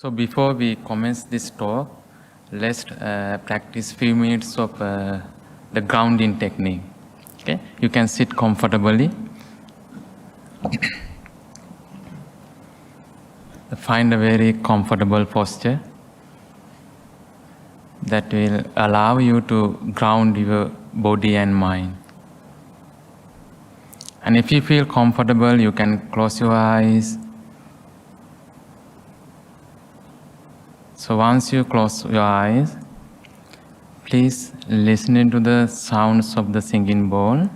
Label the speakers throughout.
Speaker 1: So before we commence this talk, let's practice few minutes of the grounding technique. Okay, you can sit comfortably. Find a very comfortable posture that will allow you to ground your body and mind. And if you feel comfortable, you can close your eyes. So once you close your eyes, please listen to the sounds of the singing bowl.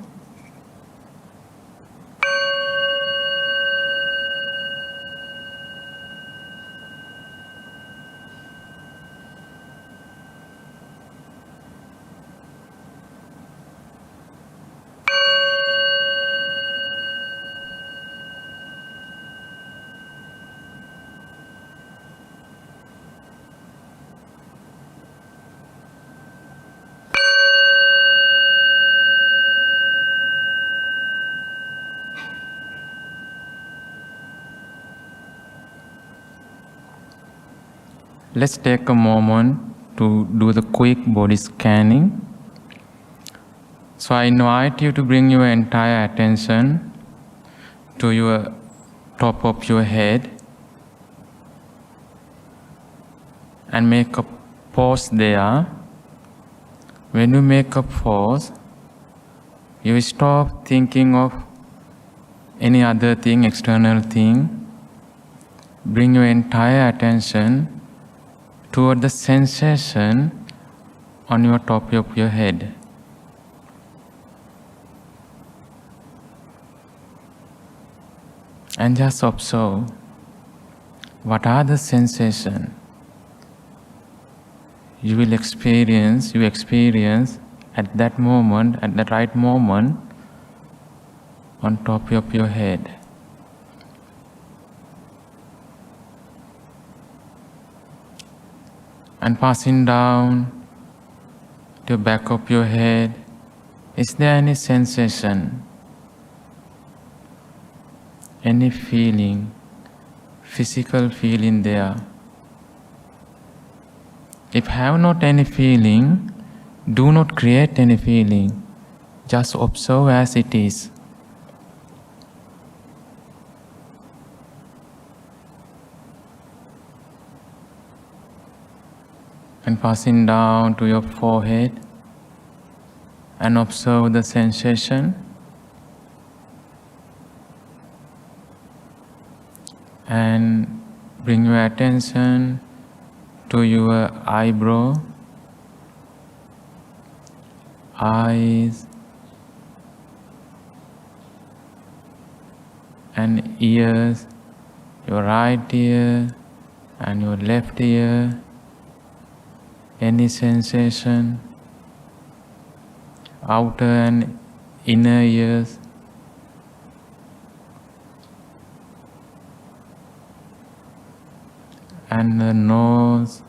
Speaker 1: Let's take a moment to do the quick body scanning. So I invite you to bring your entire attention to your top of your head and make a pause there. When you make a pause, you stop thinking of any other thing, external thing. Bring your entire attention toward the sensation on your top of your head. And just observe what are the sensations you experience at that moment, at the right moment, on top of your head. And passing down to the back of your head, is there any sensation, any feeling, physical feeling there? If have not any feeling, do not create any feeling. Just observe as it is. And passing down to your forehead and observe the sensation. And bring your attention to your eyebrow, eyes, and ears, your right ear and your left ear. Any sensation, outer and inner ears, and the nose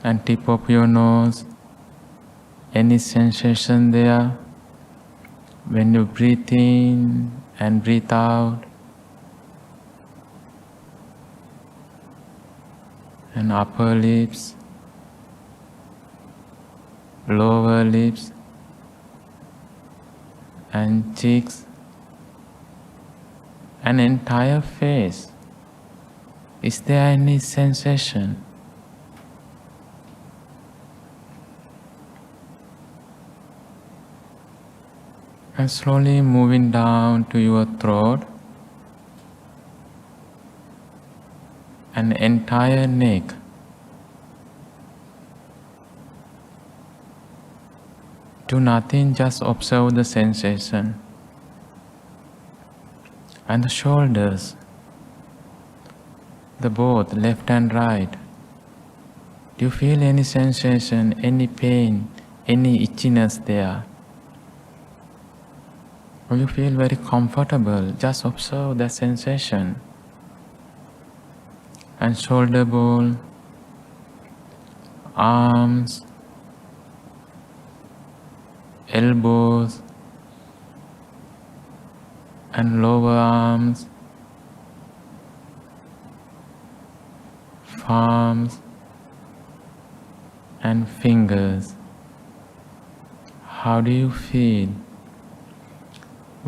Speaker 1: and tip of your nose, any sensation there when you breathe in and breathe out. And upper lips, lower lips, and cheeks, and entire face. Is there any sensation? And slowly moving down to your throat and entire neck. Do nothing, just observe the sensation. And the shoulders, the both left and right. Do you feel any sensation, any pain, any itchiness there? Or you feel very comfortable, just observe the sensation. And shoulder bone, arms, elbows, and lower arms, palms and fingers. How do you feel?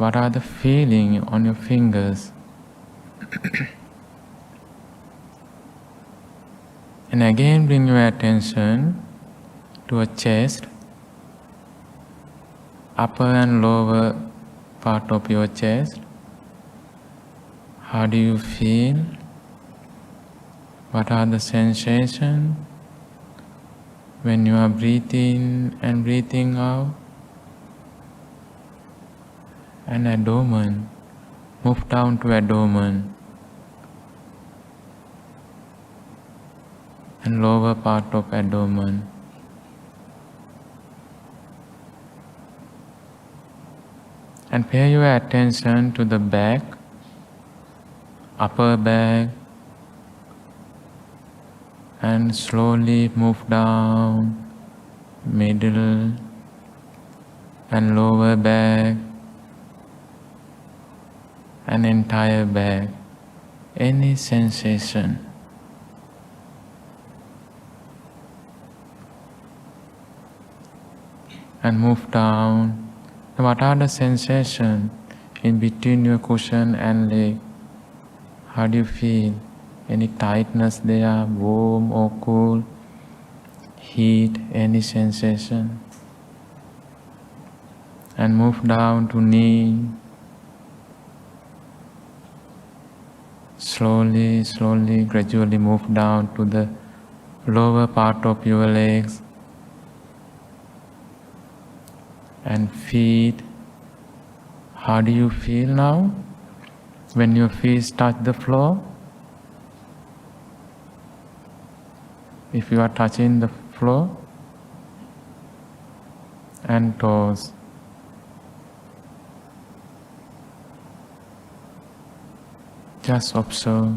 Speaker 1: What are the feelings on your fingers? And again bring your attention to your chest, upper and lower part of your chest. How do you feel? What are the sensations when you are breathing and breathing out? And abdomen, move down to abdomen and lower part of abdomen. And pay your attention to the back, upper back, and slowly move down, middle and lower back, and entire back. Any sensation. And move down. What are the sensations in between your cushion and leg? How do you feel? Any tightness there, warm or cool? Heat, any sensation? And move down to knee. Slowly, slowly, gradually move down to the lower part of your legs. And feet. How do you feel now when your feet touch the floor? If you are touching the floor. And toes. Just observe.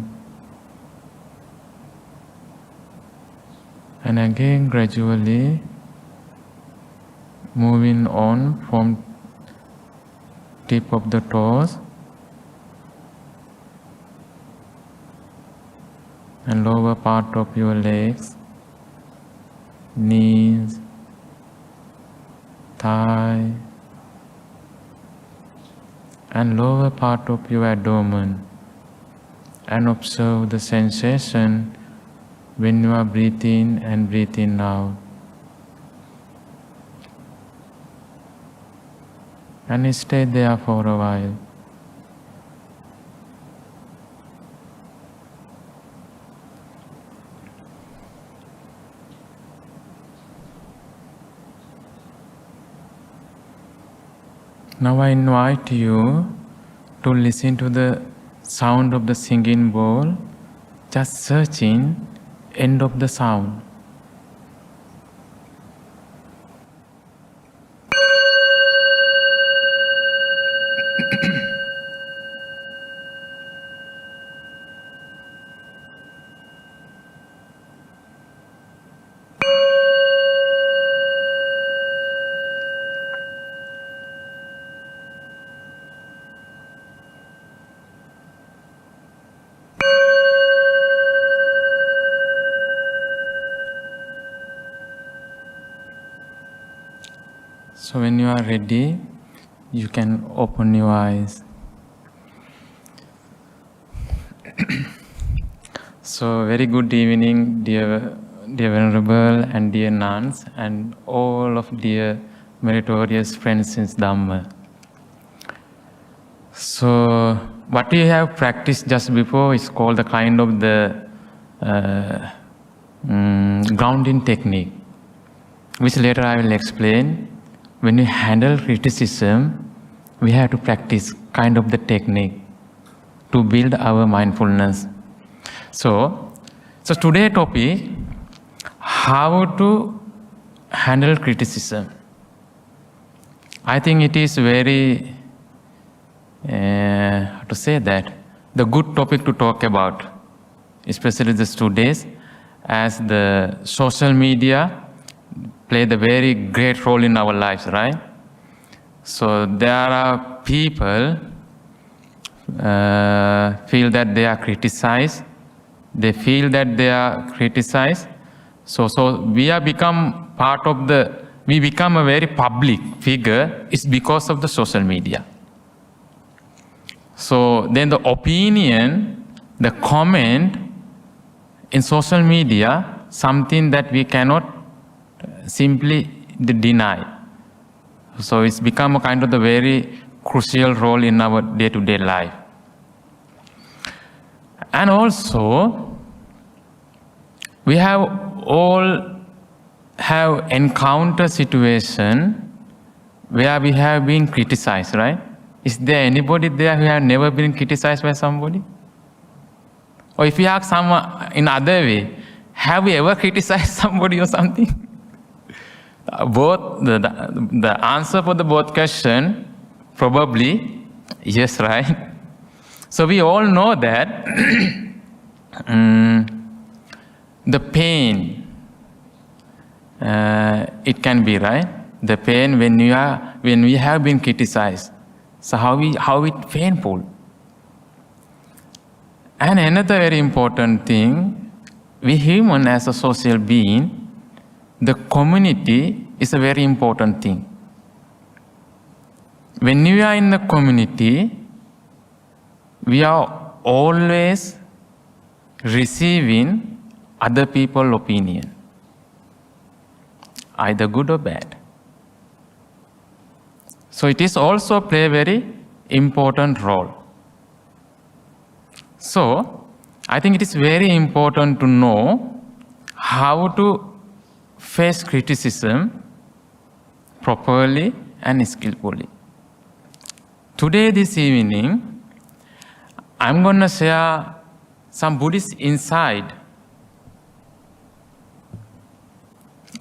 Speaker 1: And again gradually moving on from tip of the toes and lower part of your legs, knees, thigh, and lower part of your abdomen, and observe the sensation when you are breathing and breathing out. And stay there for a while. Now I invite you to listen to the sound of the singing bowl, just searching end of the sound. So when you are ready, you can open your eyes. So very good evening, dear Venerable and dear nuns and all of dear meritorious friends in Dhamma. So what we have practiced just before is called the kind of the grounding technique, which later I will explain. When we handle criticism, we have to practice kind of the technique to build our mindfulness. So today's topic, how to handle criticism. I think it is very, how to say that, the good topic to talk about, especially these 2 days, as the social media play the very great role in our lives, right? So there are people feel that they are criticized They feel that they are criticized. So we are become part of we become a very public figure. It's because of the social media. So then the opinion, the comment in social media, something that we cannot simply deny. So it's become a kind of the very crucial role in our day-to-day life. And also, we have all encountered situation where we have been criticized, right? Is there anybody there who has never been criticized by somebody? Or if you ask someone in other way, have we ever criticized somebody or something? Both the answer for the both question, probably yes, right? So we all know that the pain, it can be, right? The pain when we have been criticized. So how it painful. And another very important thing, we human as a social being, the community is a very important thing. When we are in the community, we are always receiving other people's opinion, either good or bad. So it is also play a very important role. So I think it is very important to know how to face criticism properly and skillfully. Today, this evening, I'm going to share some Buddhist insight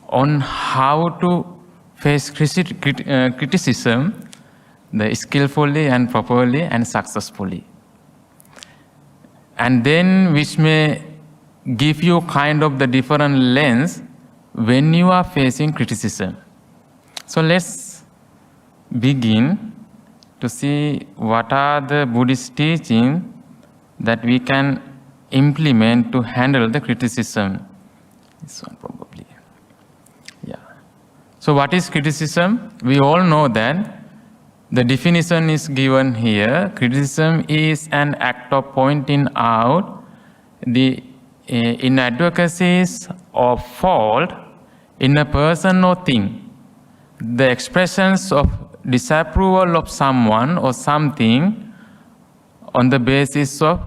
Speaker 1: on how to face criticism skillfully and properly and successfully. And then which may give you kind of the different lens when you are facing criticism. So let's begin to see what are the Buddhist teachings that we can implement to handle the criticism. This one probably. Yeah. So what is criticism? We all know that the definition is given here. Criticism is an act of pointing out the inadequacies or fault in a person or thing, the expressions of disapproval of someone or something on the basis of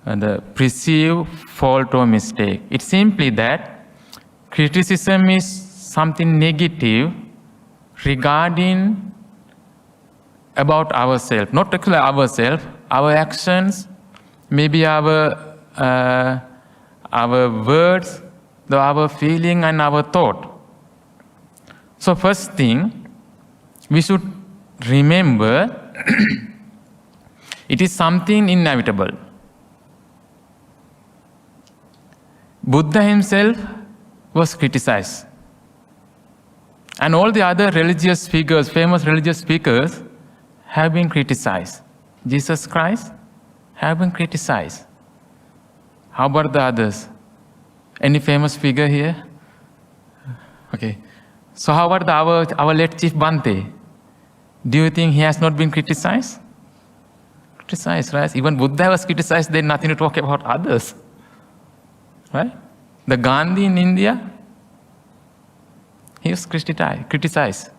Speaker 1: the perceived fault or mistake. It's simply that criticism is something negative regarding about ourselves, not actually ourselves, our actions, maybe our words, our feeling and our thought. So first thing, we should remember it is something inevitable. Buddha himself was criticized. And all the other religious figures, famous religious speakers, have been criticized. Jesus Christ have been criticized. How about the others? Any famous figure here? Okay. So how about our late Chief Bhante? Do you think he has not been criticized? Criticized, right? Even Buddha was criticized, then nothing to talk about others. Right? The Gandhi in India, he was criticized.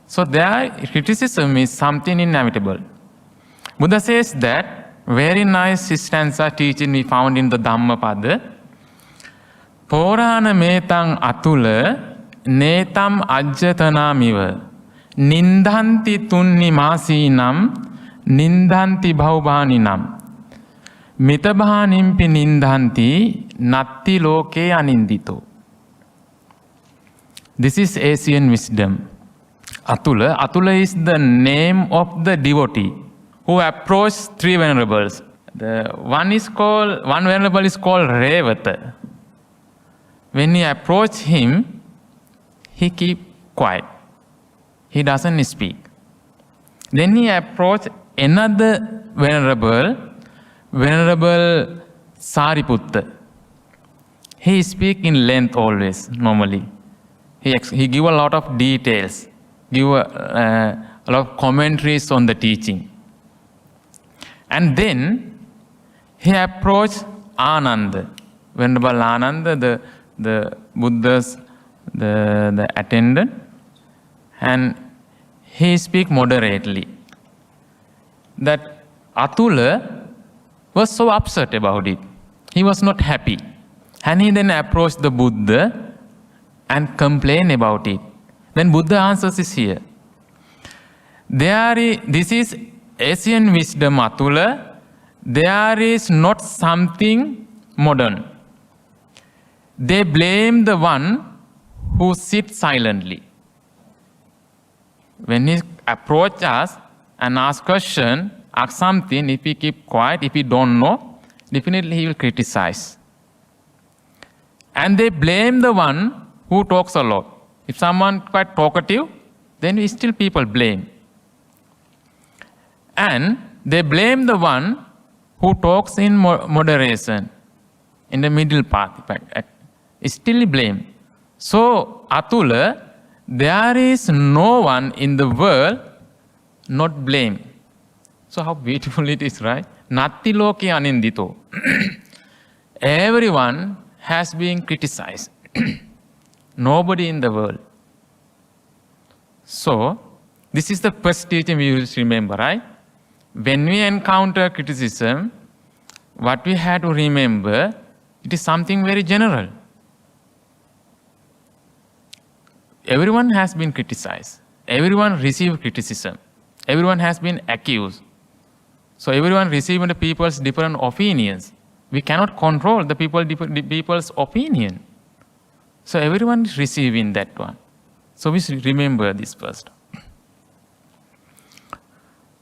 Speaker 1: So their criticism is something inevitable. Buddha says that, very nice stanza teaching we found in the Dhamma Pada. Porana metang atula netam ajjatanamiva nindanti tunni masinam nindanti bhaubhaninam mitabhanimpi nindanti natti loke anindito. This is Asian wisdom. Atula is the name of the devotee who approached three venerables. One venerable is called Revata. When he approached him, he keep quiet. He doesn't speak. Then he approached another venerable, Venerable Sariputta. He speak in length always, normally. He give a lot of details, give a lot of commentaries on the teaching. And then he approached Ananda, Venerable Ananda, the Buddha's the attendant, and he speak moderately. That Atula was so upset about it. He was not happy. And he then approached the Buddha and complained about it. Then Buddha answers is here. This is Asian wisdom, Atula. There is not something modern. They blame the one who sits silently. When he approach us and ask question, ask something, if he keep quiet, if he don't know, definitely he will criticize. And they blame the one who talks a lot. If someone quite talkative, then we still people blame. And they blame the one who talks in moderation, in the middle path. Still blame. So, Atula, there is no one in the world not blame. So how beautiful it is, right? Natti loke anindito. Everyone has been criticized. Nobody in the world. So, this is the first teaching we will remember, right? When we encounter criticism, what we have to remember, it is something very general. Everyone has been criticized. Everyone received criticism. Everyone has been accused. So everyone receiving the people's different opinions. We cannot control the people's opinion. So everyone is receiving that one. So we should remember this first.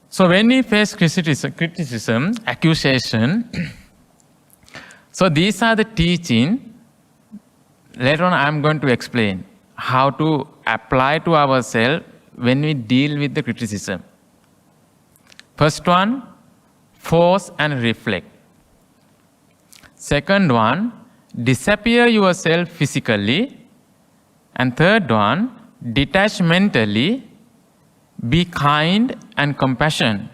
Speaker 1: So when we face criticism, accusation, so these are the teaching. Later on I am going to explain how to apply to ourselves when we deal with the criticism. First one, pause and reflect. Second one, disappear yourself physically. And third one, detach mentally, be kind and compassionate,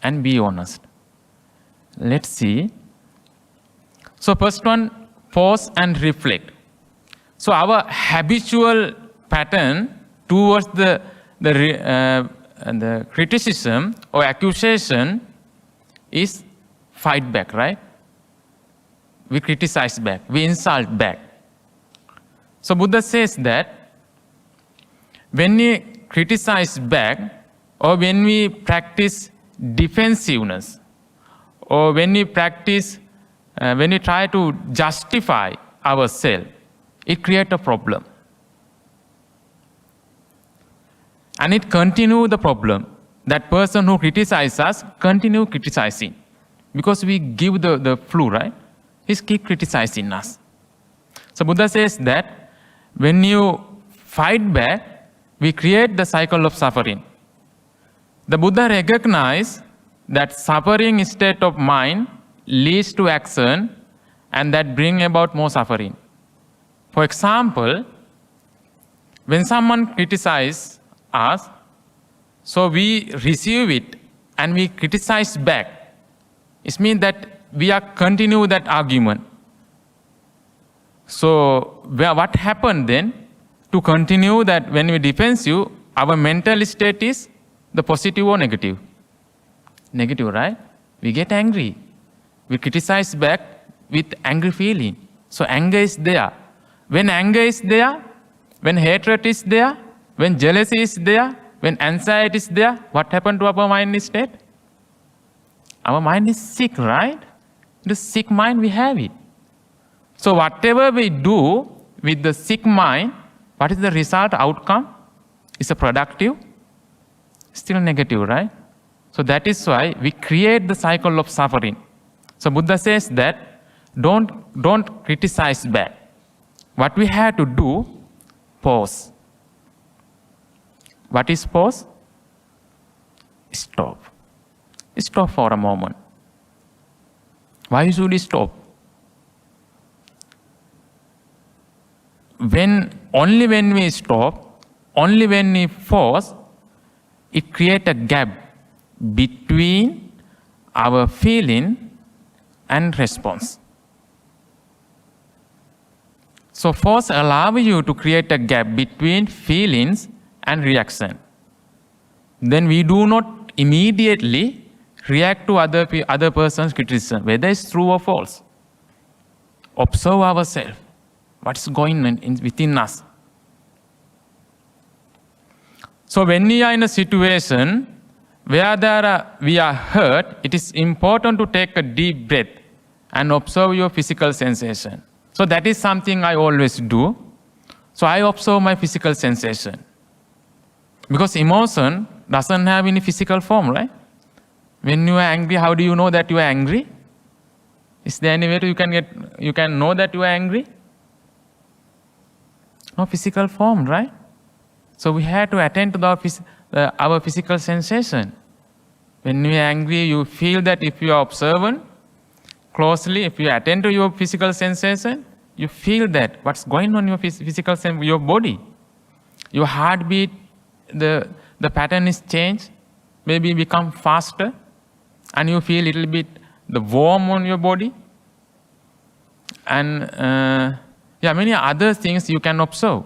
Speaker 1: and be honest. Let's see. So first one, pause and reflect. So our habitual pattern towards the criticism or accusation is fight back, right? We criticize back, we insult back. So Buddha says that when we criticize back, or when we practice defensiveness, or when we practice, when we try to justify ourselves, it creates a problem. And it continues the problem. That person who criticizes us continue criticizing. Because we give the flu, right? He's keep criticizing us. So Buddha says that when you fight back, we create the cycle of suffering. The Buddha recognized that suffering state of mind leads to action, and that bring about more suffering. For example, when someone criticizes us, so we receive it and we criticize back. It means that we are continue that argument. So what happened then? To continue that, when we defend you, our mental state is the positive or negative? Negative, right? We get angry. We criticize back with angry feeling. So anger is there. When anger is there, when hatred is there, when jealousy is there, when anxiety is there, what happened to our mind state? Our mind is sick, right? The sick mind, we have it. So whatever we do with the sick mind, what is the result, outcome? Is a productive? Still negative, right? So that is why we create the cycle of suffering. So Buddha says that don't criticize back. What we have to do, pause. What is pause? Stop. Stop for a moment. Why should we stop? only when we stop, only when we pause, it creates a gap between our feeling and response. So force allows you to create a gap between feelings and reaction. Then we do not immediately react to other person's criticism, whether it's true or false. Observe ourselves, what's going on within us. So when we are in a situation where we are hurt, it is important to take a deep breath and observe your physical sensation. So that is something I always do. So I observe my physical sensation. Because emotion doesn't have any physical form, right? When you are angry, how do you know that you are angry? Is there any way you can know that you are angry? No physical form, right? So we have to attend to our physical sensation. When you are angry, you feel that if you are observant, closely, if you attend to your physical sensation, you feel that what's going on in your physical sensation, your body. Your heartbeat, the pattern is changed, maybe become faster, and you feel a little bit the warm on your body. And many other things you can observe.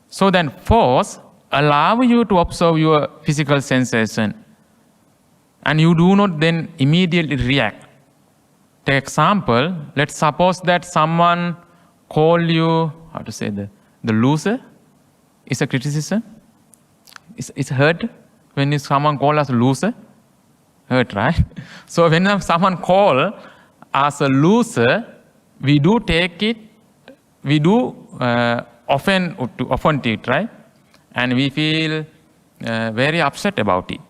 Speaker 1: So then force allow you to observe your physical sensation. And you do not then immediately react. Take example, let's suppose that someone call you, the loser. It's a criticism. It's hurt when someone call us loser. Hurt, right? So when someone call us a loser, we do take it, we do offend it, right? And we feel very upset about it.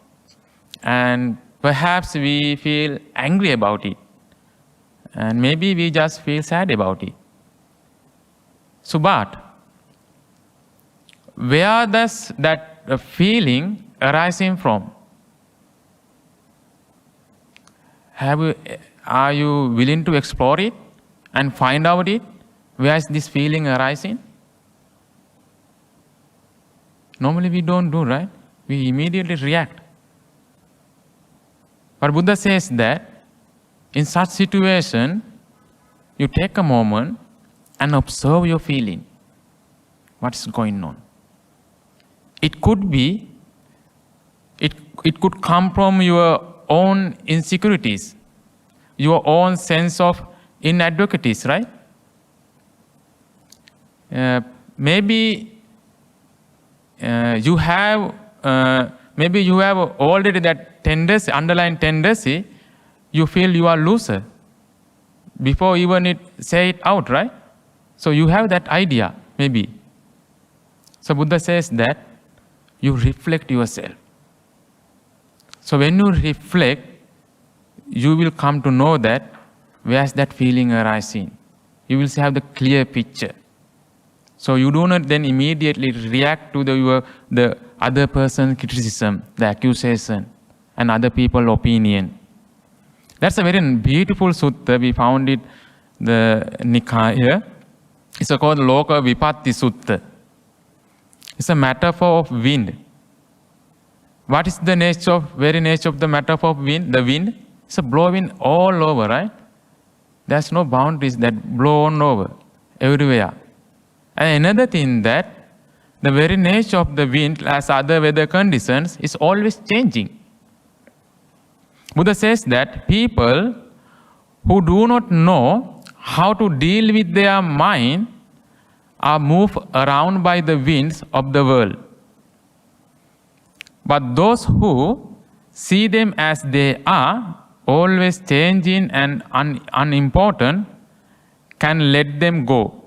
Speaker 1: And perhaps we feel angry about it. And maybe we just feel sad about it. So but, where does that feeling arising from? Are you willing to explore it and find out it? Where is this feeling arising? Normally we don't do, right? We immediately react. But Buddha says that in such situation, you take a moment and observe your feeling. What's going on? It could be, it could come from your own insecurities, your own sense of inadequacies, right? Maybe you have already that tendency, underlying tendency. You feel you are loser before even say it out, right? So you have that idea, maybe. So Buddha says that you reflect yourself. So when you reflect, you will come to know that where is that feeling arising. You will have the clear picture. So you do not then immediately react to the other person's criticism, the accusation, and other people's opinion. That's a very beautiful sutta. We found it, the Nikaya. It's called Loka Vipatti Sutta. It's a metaphor of wind. What is the very nature of the metaphor of wind? The wind is blowing all over, right? There's no boundaries that blow on over, everywhere. And another thing that the very nature of the wind, as other weather conditions, is always changing. Buddha says that people who do not know how to deal with their mind are moved around by the winds of the world. But those who see them as they are, always changing and unimportant, can let them go.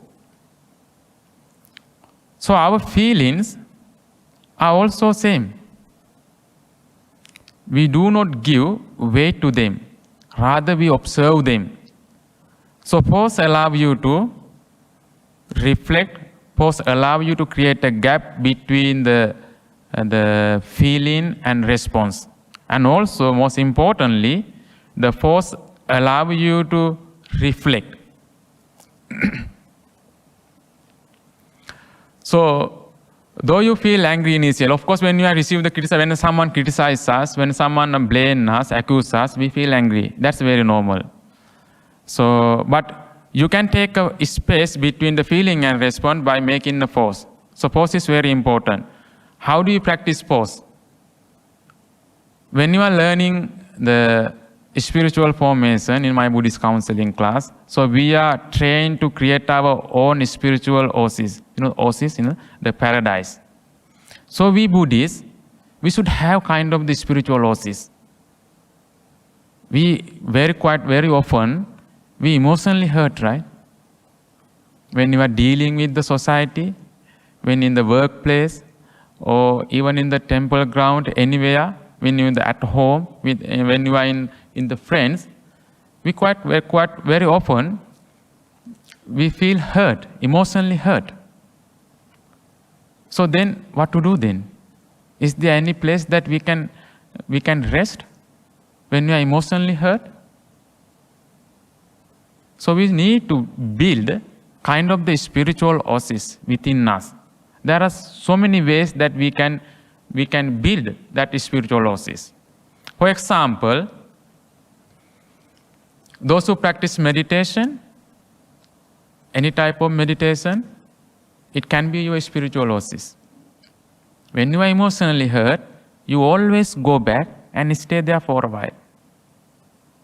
Speaker 1: So our feelings are also same. We do not give weight to them. Rather, we observe them. So pause allow you to reflect. Pause allow you to create a gap between the feeling and response. And also, most importantly, the pause allow you to reflect. So, though you feel angry initially, of course, when you receive the criticism, when someone criticizes us, when someone blames us, accuses us, we feel angry. That's very normal. So, but you can take a space between the feeling and response by making a pause. So, pause is very important. How do you practice pause? When you are learning the spiritual formation in my Buddhist counseling class, so we are trained to create our own spiritual oasis. Oasis, the paradise. So we Buddhists, we should have kind of the spiritual oasis. We very often, we emotionally hurt, right? When you are dealing with the society, when in the workplace, or even in the temple ground, anywhere, when you're at home, when you are in the friends, we very often, we feel hurt, emotionally hurt. So then, what to do then? Is there any place that we can rest when we are emotionally hurt? So we need to build kind of the spiritual oasis within us. There are so many ways that we can build that spiritual oasis. For example, those who practice meditation, any type of meditation, it can be your spiritual oasis. When you are emotionally hurt, you always go back and stay there for a while.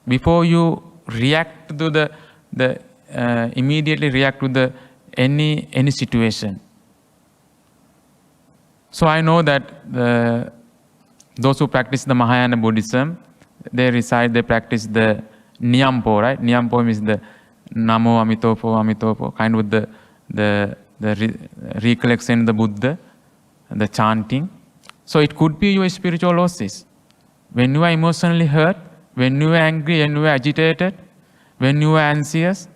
Speaker 1: Before you react to immediately react to any situation. So I know that those who practice the Mahayana Buddhism, they practice the Nyampo, right? Nyampo is the Namo Amitopo, kind of the recollection of the Buddha, the chanting. So it could be your spiritual oasis. When you are emotionally hurt, when you are angry, when you are agitated, when you are anxious,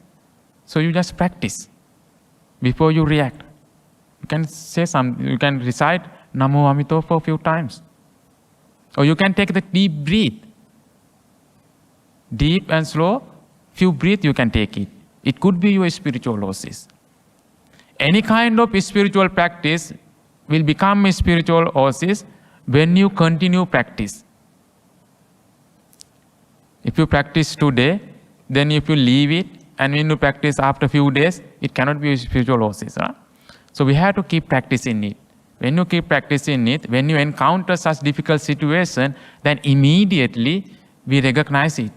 Speaker 1: so you just practice before you react. You can say something, you can recite Namo Amitopo a few times. Or you can take the deep breath. Deep and slow, few breaths you can take it. It could be your spiritual oasis. Any kind of spiritual practice will become a spiritual oasis when you continue practice. If you practice today, then if you leave it, and when you practice after a few days, it cannot be a spiritual oasis. Huh? So we have to keep practicing it. When you keep practicing it, when you encounter such difficult situation, then immediately we recognize it.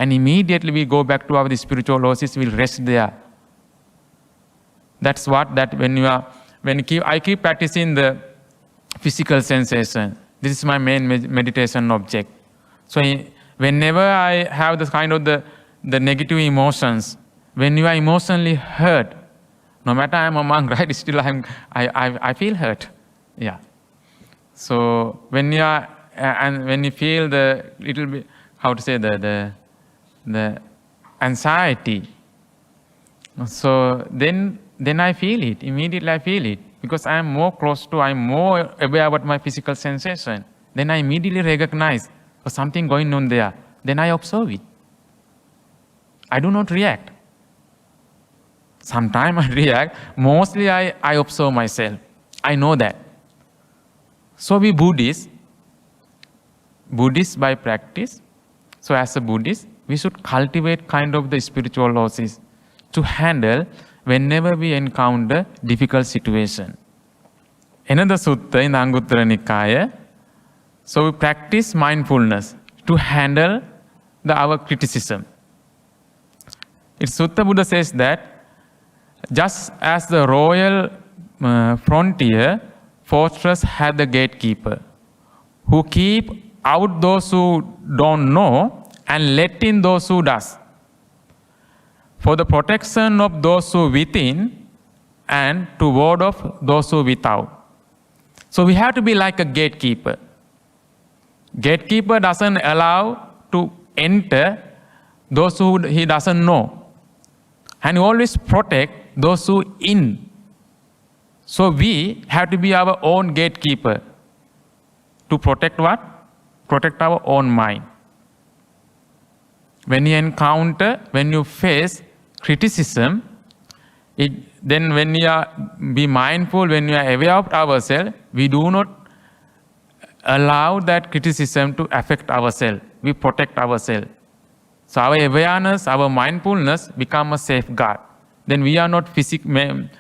Speaker 1: And immediately we go back to our spiritual oasis, we'll rest there. That's what, I keep practicing the physical sensation. This is my main meditation object. So whenever I have this kind of the negative emotions, when you are emotionally hurt, no matter I'm a monk, right, still I feel hurt. Yeah. So when you are, and when you feel the little bit, how to say, the anxiety, so then I feel it, immediately I feel it, because I'm more aware about my physical sensation. Then I immediately recognize something going on there. Then I observe it. I do not react. Sometimes I react, mostly I observe myself. I know that. So we Buddhists by practice, so as a Buddhist, we should cultivate kind of the spiritual oasis to handle whenever we encounter difficult situation. Another sutta in the Anguttara Nikaya, so we practice mindfulness to handle our criticism. It's Sutta Buddha says that just as the royal frontier fortress had the gatekeeper who keep out those who don't know and let in those who does, for the protection of those who within and to ward off those who without. So we have to be like a gatekeeper. Gatekeeper doesn't allow to enter those who he doesn't know, and he always protect those who in. So we have to be our own gatekeeper to protect what? Protect our own mind. When you face criticism, Then when we are be mindful, when we are aware of ourselves, we do not allow that criticism to affect ourselves. We protect ourselves. So our awareness, our mindfulness become a safeguard. Then we are not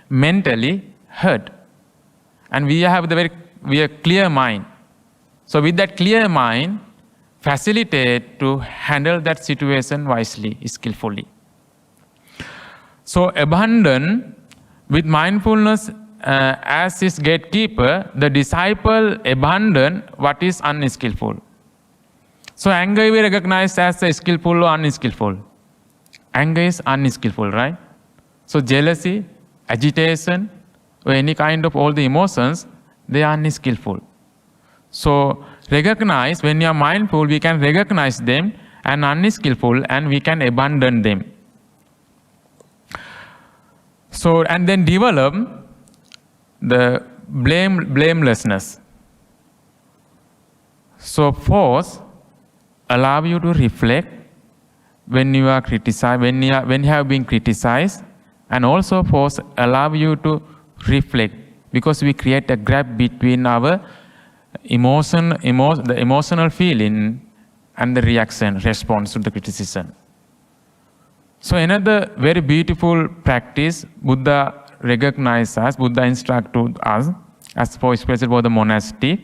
Speaker 1: mentally hurt. And we have a clear mind. So with that clear mind, facilitate to handle that situation wisely, skillfully. So abandon with mindfulness as his gatekeeper, the disciple abandon what is unskillful. So anger we recognize as skillful or unskillful. Anger is unskillful, right? So jealousy, agitation, or any kind of all the emotions, they are unskillful. So recognize, when you are mindful, we can recognize them and unskillful, and we can abandon them. So, and then develop the blamelessness. So force allow you to reflect when you are criticized, when you have been criticized, and also force allow you to reflect, because we create a gap between our the emotional feeling and the response to the criticism. So another very beautiful practice Buddha recognizes us, Buddha instructs to us, as for especially for the monastic,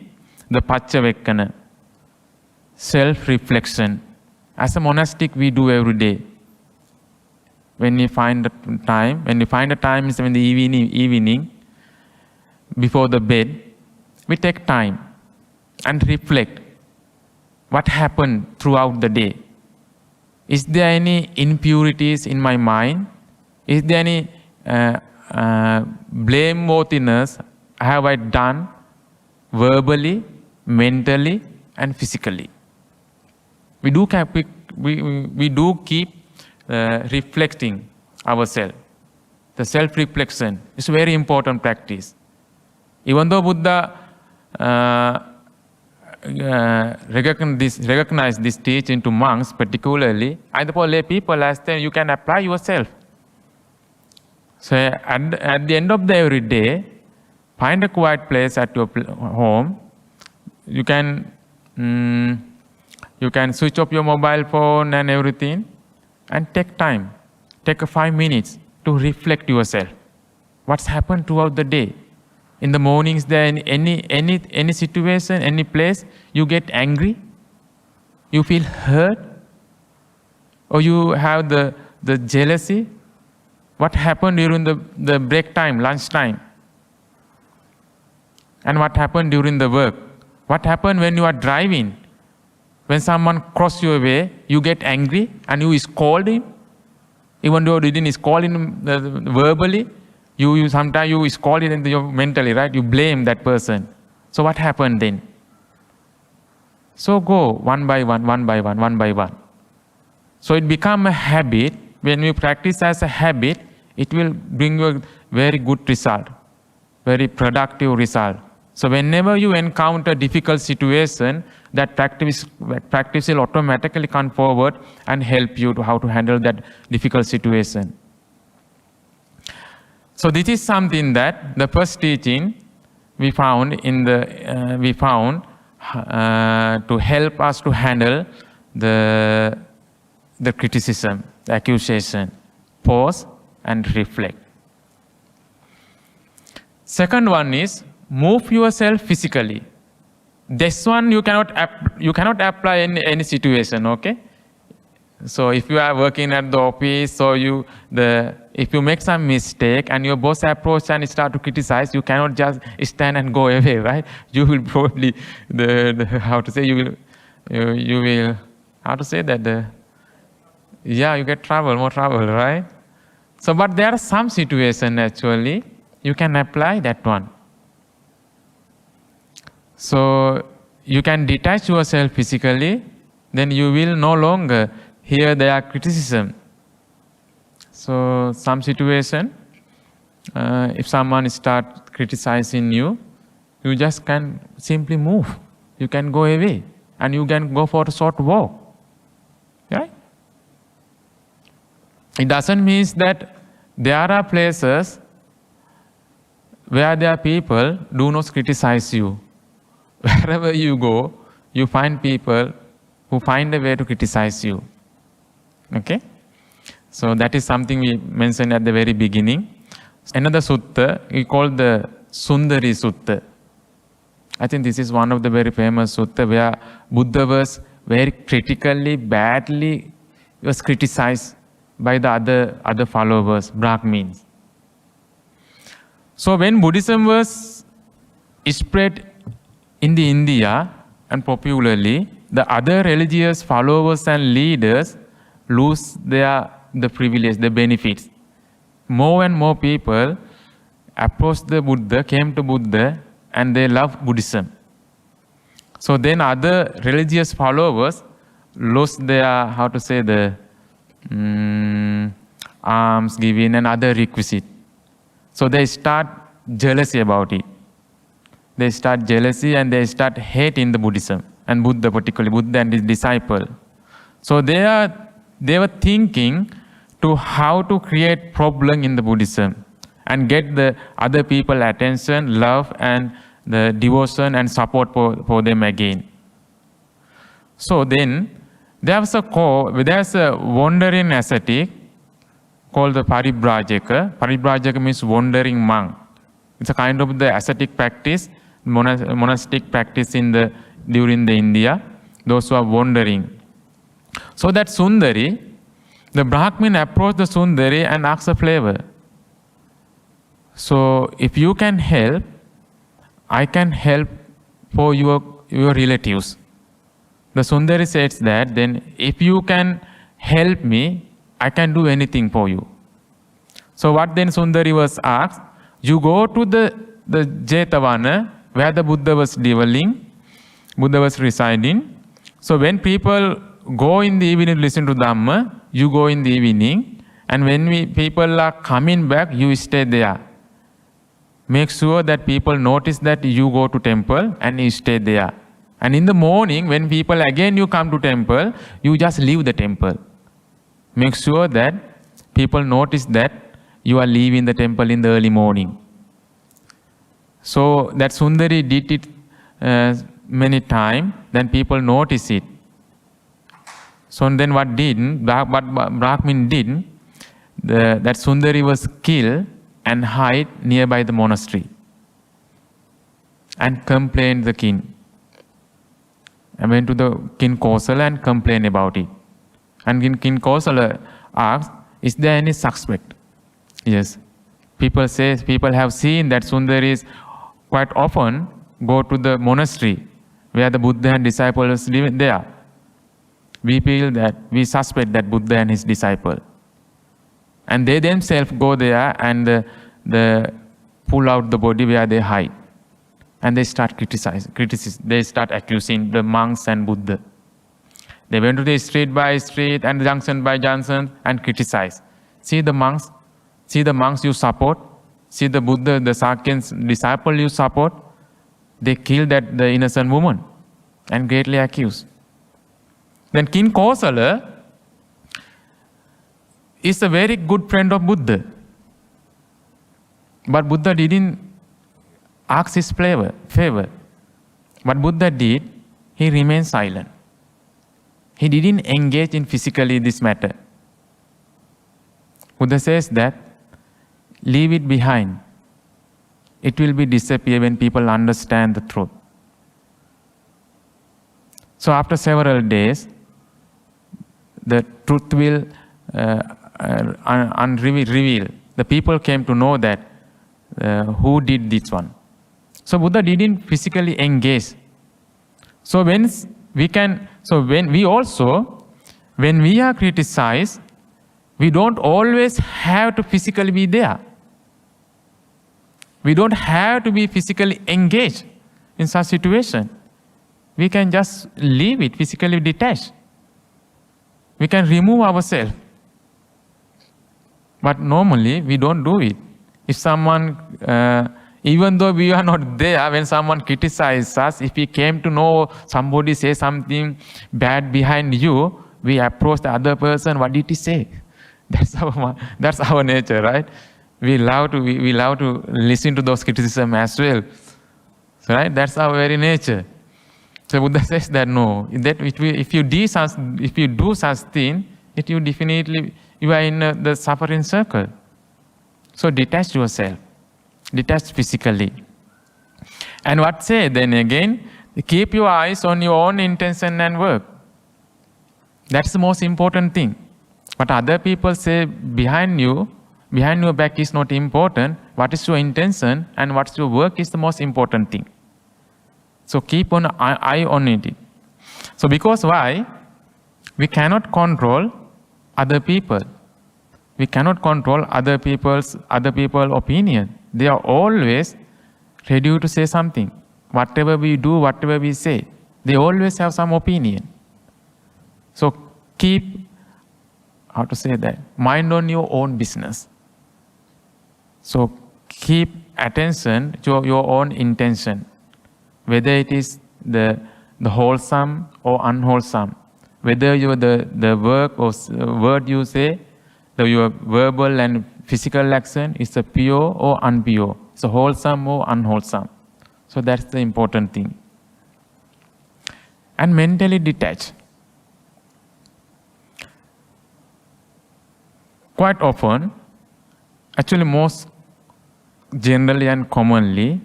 Speaker 1: the Paccavekkhana, self-reflection. As a monastic, we do every day. When we find the time is in the evening, before the bed, we take time and reflect what happened throughout the day. Is there any impurities in my mind? Is there any blameworthiness have I done verbally, mentally, and physically? We do keep reflecting ourselves. The self-reflection is a very important practice. Even though Buddha recognize this teaching to monks particularly, and for lay people, as then you can apply yourself. So at the end of the every day, find a quiet place at your home. You can switch off your mobile phone and everything, and take time. Take 5 minutes to reflect yourself. What's happened throughout the day? In the morning, is there any situation, any place you get angry? You feel hurt? Or you have the jealousy? What happened during the break time, lunch time? And what happened during the work? What happened when you are driving? When someone crosses your way, you get angry and you scold him. Even though you didn't scold him verbally, you sometimes you scold it mentally, right? You blame that person. So what happened then? So go one by one. So it becomes a habit. When you practice as a habit, it will bring you a very good result, very productive result. So whenever you encounter difficult situation, that practice will automatically come forward and help you to how to handle that difficult situation. So this is something that the first teaching we found to help us to handle the criticism, the accusation, pause and reflect. Second one is move yourself physically. This one you cannot apply in any situation, okay? So if you are working at the office, so if you make some mistake and your boss approach and start to criticize, you cannot just stand and go away, right? You will probably you get more trouble, right? So, but there are some situations actually you can apply that one. So you can detach yourself physically, then you will no longer hear their criticism. So some situation, if someone starts criticizing you, you just can simply move. You can go away and you can go for a short walk. Right? It doesn't mean that there are places where there are people do not criticize you. Wherever you go, you find people who find a way to criticize you. Okay? So that is something we mentioned at the very beginning. Another sutta we call the Sundari Sutta. I think this is one of the very famous sutta where Buddha was very critically, badly was criticized by the other followers, Brahmins. So when Buddhism was spread in the India and popularly, the other religious followers and leaders lose the privilege, the benefits. More and more people approached the Buddha, came to Buddha, and they love Buddhism. So then other religious followers lost their, alms giving and other requisites. So they start jealousy about it. They start jealousy and they start hating the Buddhism and Buddha, particularly Buddha and his disciple. So they were thinking to how to create problem in the Buddhism and get the other people attention, love, and the devotion and support for them again. So then there's a wandering ascetic called the Paribrajaka. Paribrajaka means wandering monk. It's a kind of the ascetic practice, monastic practice during the India, those who are wandering. So that Sundari, the Brahmin approached the Sundari and asked a favor. So if you can help, I can help for your relatives. The Sundari says that, then if you can help me, I can do anything for you. So what then Sundari was asked, you go to the Jetavana where the Buddha was dwelling, Buddha was residing. So when people go in the evening to listen to Dhamma, you go in the evening, and when people are coming back, you stay there. Make sure that people notice that you go to temple and you stay there. And in the morning, when people again you come to temple, you just leave the temple. Make sure that people notice that you are leaving the temple in the early morning. So that Sundari did it many times, then people notice it. So then what Brahmin did, that Sundari was killed and hide nearby the monastery and complained the king. I went to the King Kosala and complained about it. And King Kosala asked, is there any suspect? Yes. People have seen that Sundaris quite often go to the monastery where the Buddha and disciples live there. We suspect that Buddha and his disciple. And they themselves go there and pull out the body where they hide. And they start criticizing. They start accusing the monks and Buddha. They went to the street by street and junction by junction and criticize. See the monks you support. See the Buddha, the Sakyan's disciple you support. They killed the innocent woman and greatly accused. Then King Kosala is a very good friend of Buddha. But Buddha didn't ask his favor. What Buddha did, he remained silent. He didn't engage in physically this matter. Buddha says that, leave it behind. It will be disappear when people understand the truth. So after several days, the truth will reveal. The people came to know that who did this one. So Buddha didn't physically engage. So when we are criticized, we don't always have to physically be there. We don't have to be physically engaged in such situation. We can just leave it physically detached. We can remove ourselves. But normally we don't do it. If someone, even though we are not there, when someone criticizes us, if we came to know somebody say something bad behind you, we approach the other person, what did he say? That's our nature, right? We love to listen to those criticisms as well. So, right? That's our very nature. So Buddha says that no, that if you do such thing, you definitely you are in the suffering circle. So detach yourself, detach physically. And what say then again? Keep your eyes on your own intention and work. That's the most important thing. What other people say behind your back is not important. What is your intention and what's your work is the most important thing. So keep an eye on it. So because why? We cannot control other people. We cannot control other people's opinion. They are always ready to say something. Whatever we do, whatever we say, they always have some opinion. So keep, mind on your own business. So keep attention to your own intention, whether it is the wholesome or unwholesome, whether the work or word you say, your verbal and physical action is a pure or unpure, so wholesome or unwholesome. So that's the important thing. And mentally detach. Quite often, actually most generally and commonly,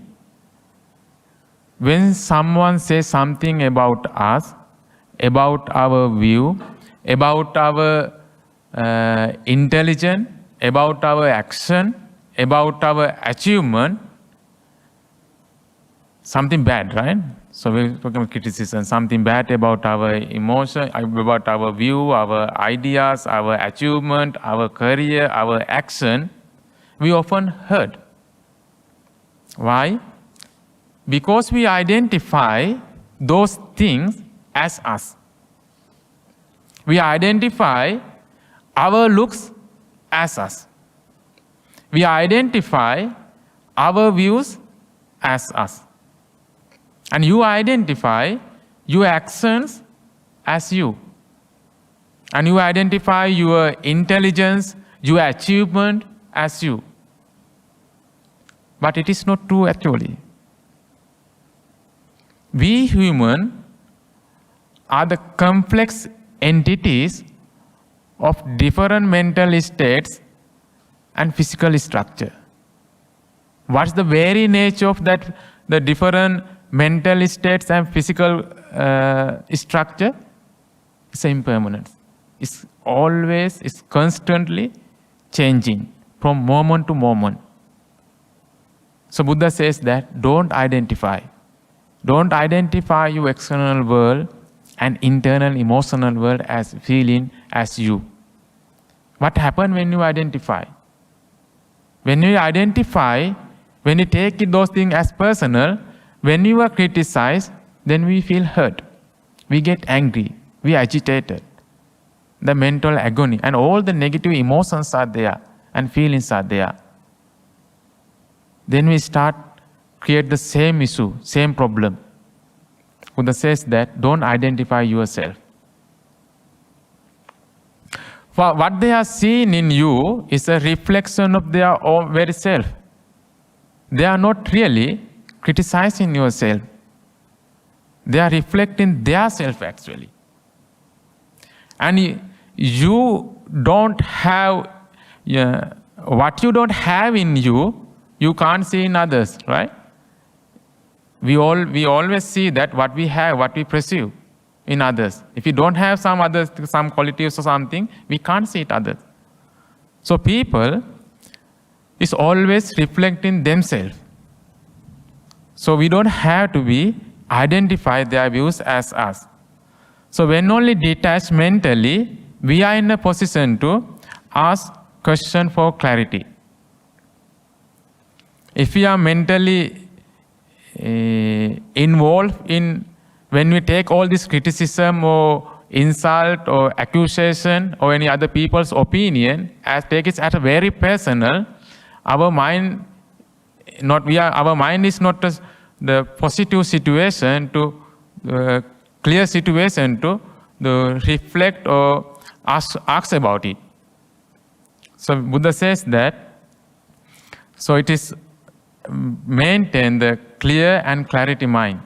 Speaker 1: when someone says something about us, about our view, about our intelligence, about our action, about our achievement, something bad, right? So we're talking about criticism, something bad about our emotion, about our view, our ideas, our achievement, our career, our action, we often hurt. Why? Because we identify those things as us. We identify our looks as us. We identify our views as us. And you identify your actions as you. And you identify your intelligence, your achievement as you. But it is not true actually. We humans are the complex entities of different mental states and physical structure. What's the very nature of that, the different mental states and physical structure? It's impermanence. It's constantly changing from moment to moment. So Buddha says that don't identify. Don't identify your external world and internal emotional world as feeling as you. What happens when you identify? When you identify, when you take those things as personal, when you are criticized, then we feel hurt. We get angry. We are agitated. The mental agony and all the negative emotions are there and feelings are there. Then we start create the same issue, same problem. Buddha says that don't identify yourself. For what they are seeing in you is a reflection of their own very self. They are not really criticizing yourself. They are reflecting their self actually. And you don't have, what you don't have in you, you can't see in others, right? We always see that what we have, what we perceive in others. If you don't have some qualities or something, we can't see it others. So people is always reflecting themselves. So we don't have to identify their views as us. So when only detached mentally, we are in a position to ask question for clarity. If we are mentally involved in, when we take all this criticism or insult or accusation or any other people's opinion, take it as a very personal, our mind is not the positive situation to clear situation to reflect or ask about it. So Buddha says that, so it is maintain the clear and clarity mind,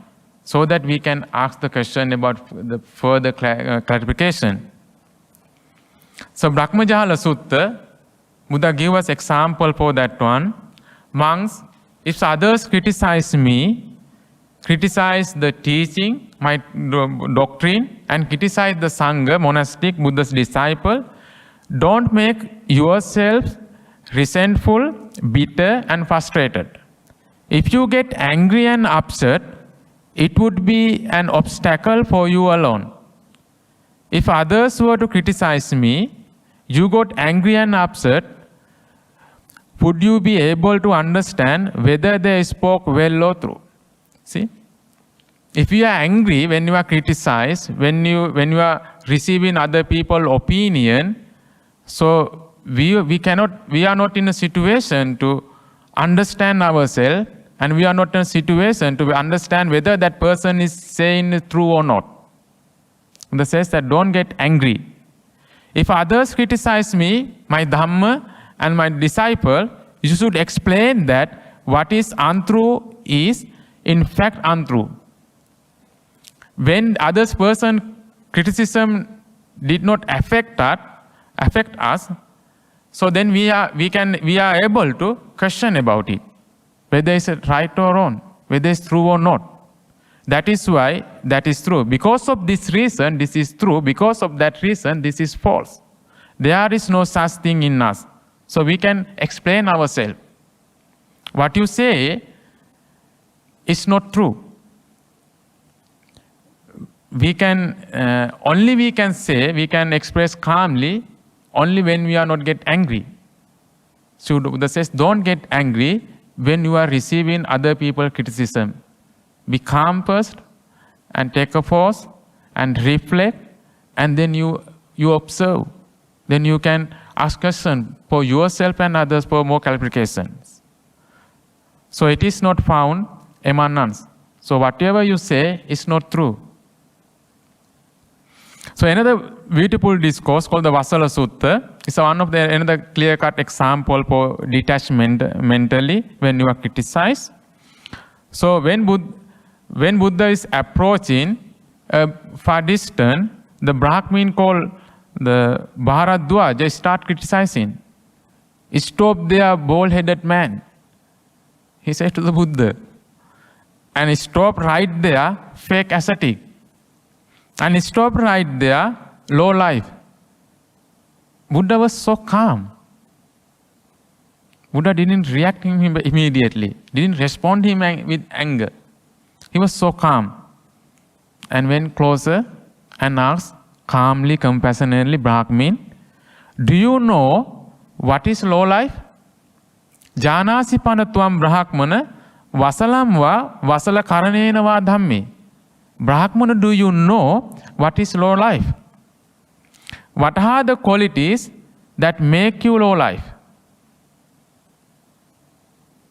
Speaker 1: so that we can ask the question about the further clarification. So Brahmajala Sutta, Buddha gave us example for that one. Monks, if others criticize me, criticize the teaching, my doctrine, and criticize the Sangha, monastic, Buddha's disciple, don't make yourself resentful, bitter, and frustrated. If you get angry and upset, it would be an obstacle for you alone. If others were to criticize me, you got angry and upset, would you be able to understand whether they spoke well or true? See? If you are angry when you are criticized, when you are receiving other people's opinion, so we are not in a situation to understand ourselves, and we are not in a situation to understand whether that person is saying true or not. Buddha says that don't get angry. If others criticize me, my Dhamma, and my disciple, you should explain that what is untrue is in fact untrue. When others' person criticism did not affect us, so then we are able to question about it, whether it's right or wrong, whether it's true or not. That is why that is true. Because of this reason, this is true. Because of that reason, this is false. There is no such thing in us. So we can explain ourselves. What you say is not true. We can express calmly only when we are not get angry. So Buddha says, don't get angry when you are receiving other people's criticism. Be calm first, and take a pause, and reflect, and then you observe. Then you can ask questions for yourself and others for more clarifications. So it is not found emanence. So whatever you say is not true. So another beautiful discourse called the Vasala Sutta is another clear-cut example for detachment mentally when you are criticized. So when Buddha is approaching a far distance, the Brahmin called the Bharadwaj, they start criticizing. Stop there, bald-headed man, he said to the Buddha. And stop right there, fake ascetic. And stop right there, low life. Buddha was so calm. Buddha didn't react to him immediately, didn't respond to him with anger. He was so calm and went closer and asked calmly, compassionately, Brahmin, do you know what is low life? Janasi panatvam brahmana vasalam va vasala karanena va dhammi. Brahmana, do you know what is low life? What are the qualities that make you low life?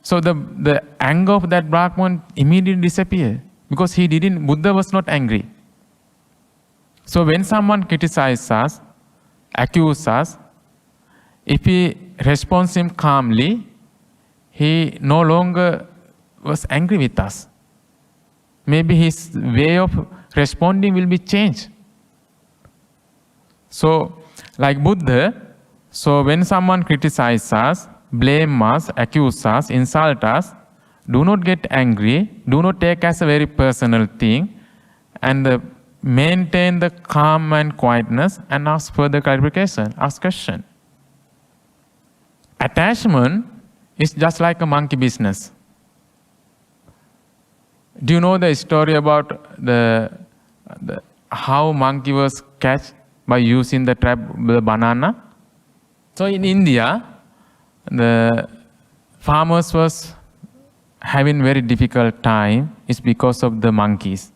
Speaker 1: So the anger of that Brahman immediately disappeared, because Buddha was not angry. So when someone criticizes us, accuses us, if he responds him calmly, he no longer was angry with us. Maybe his way of responding will be changed. So like Buddha, so when someone criticizes us, blame us, accuse us, insult us, do not get angry, do not take as a very personal thing, and maintain the calm and quietness and ask further clarification, ask question. Attachment is just like a monkey business. Do you know the story about how monkey was catch by using the trap, the banana? So in India, the farmers was having very difficult time. It's because of the monkeys.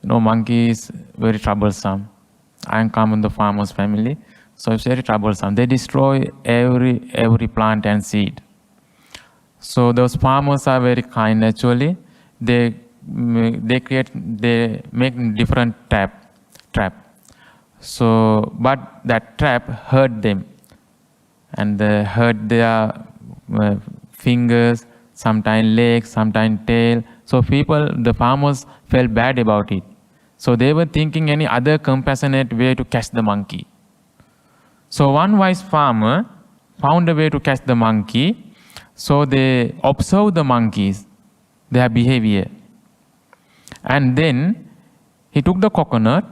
Speaker 1: You know, monkeys very troublesome. I come in the farmer's family, so it's very troublesome. They destroy every plant and seed. So those farmers are very kind actually. They make different trap. So, but that trap hurt them. and hurt their fingers, sometimes legs, sometimes tail. So the farmers felt bad about it. So they were thinking any other compassionate way to catch the monkey. So one wise farmer found a way to catch the monkey. So they observed the monkeys, their behavior. And then he took the coconut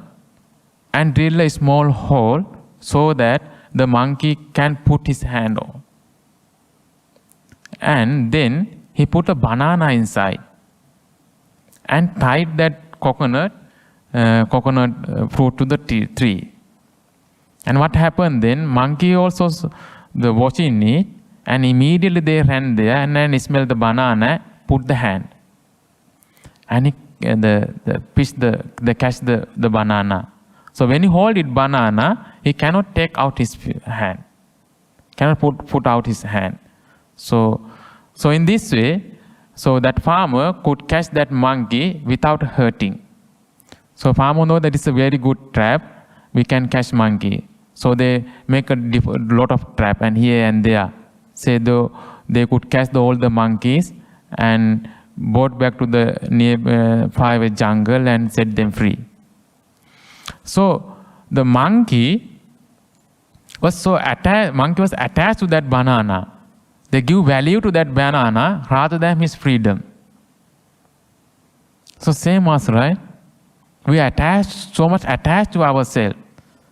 Speaker 1: and drilled a small hole so that the monkey can put his hand on. And then he put a banana inside and tied that coconut fruit to the tree. And what happened then? Monkey also watching it, and immediately they ran there and then smelled the banana, put the hand, and they catch the banana. So when he hold it banana, he cannot take out his hand, cannot put out his hand. So in this way, so that farmer could catch that monkey without hurting. So farmer know that it's a very good trap. We can catch monkey. So they make a lot of trap and here and there. Say they could catch all the monkeys and brought back to the nearby jungle and set them free. So the monkey was attached to that banana. They give value to that banana rather than his freedom. So same as, right? We so much attached to ourselves.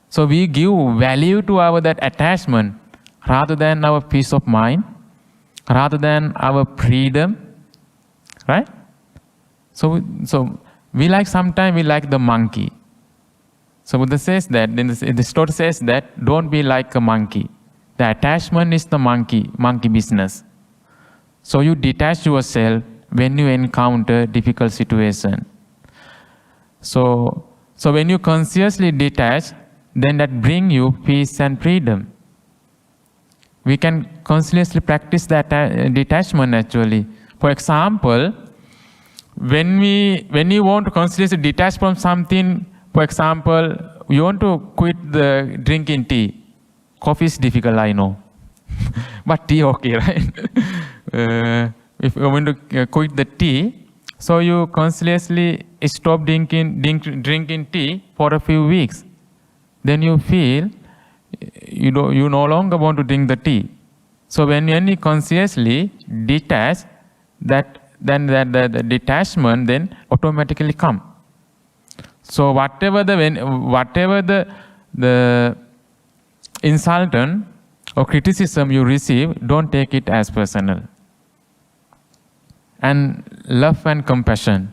Speaker 1: So we give value to that attachment rather than our peace of mind, rather than our freedom, right? So sometimes we like the monkey. So Buddha says that, the story says that, don't be like a monkey. The attachment is the monkey business. So you detach yourself when you encounter difficult situation. So when you consciously detach, then that bring you peace and freedom. We can consciously practice that detachment actually. For example, when you want to consciously detach from something, for example, you want to quit the drinking tea. Coffee is difficult, I know. But tea okay, right? If you want to quit the tea, so you consciously stop drinking tea for a few weeks. Then you feel you no longer want to drink the tea. So when you consciously detach, then the detachment then automatically come. So whatever the insultant or criticism you receive, don't take it as personal. And love and compassion.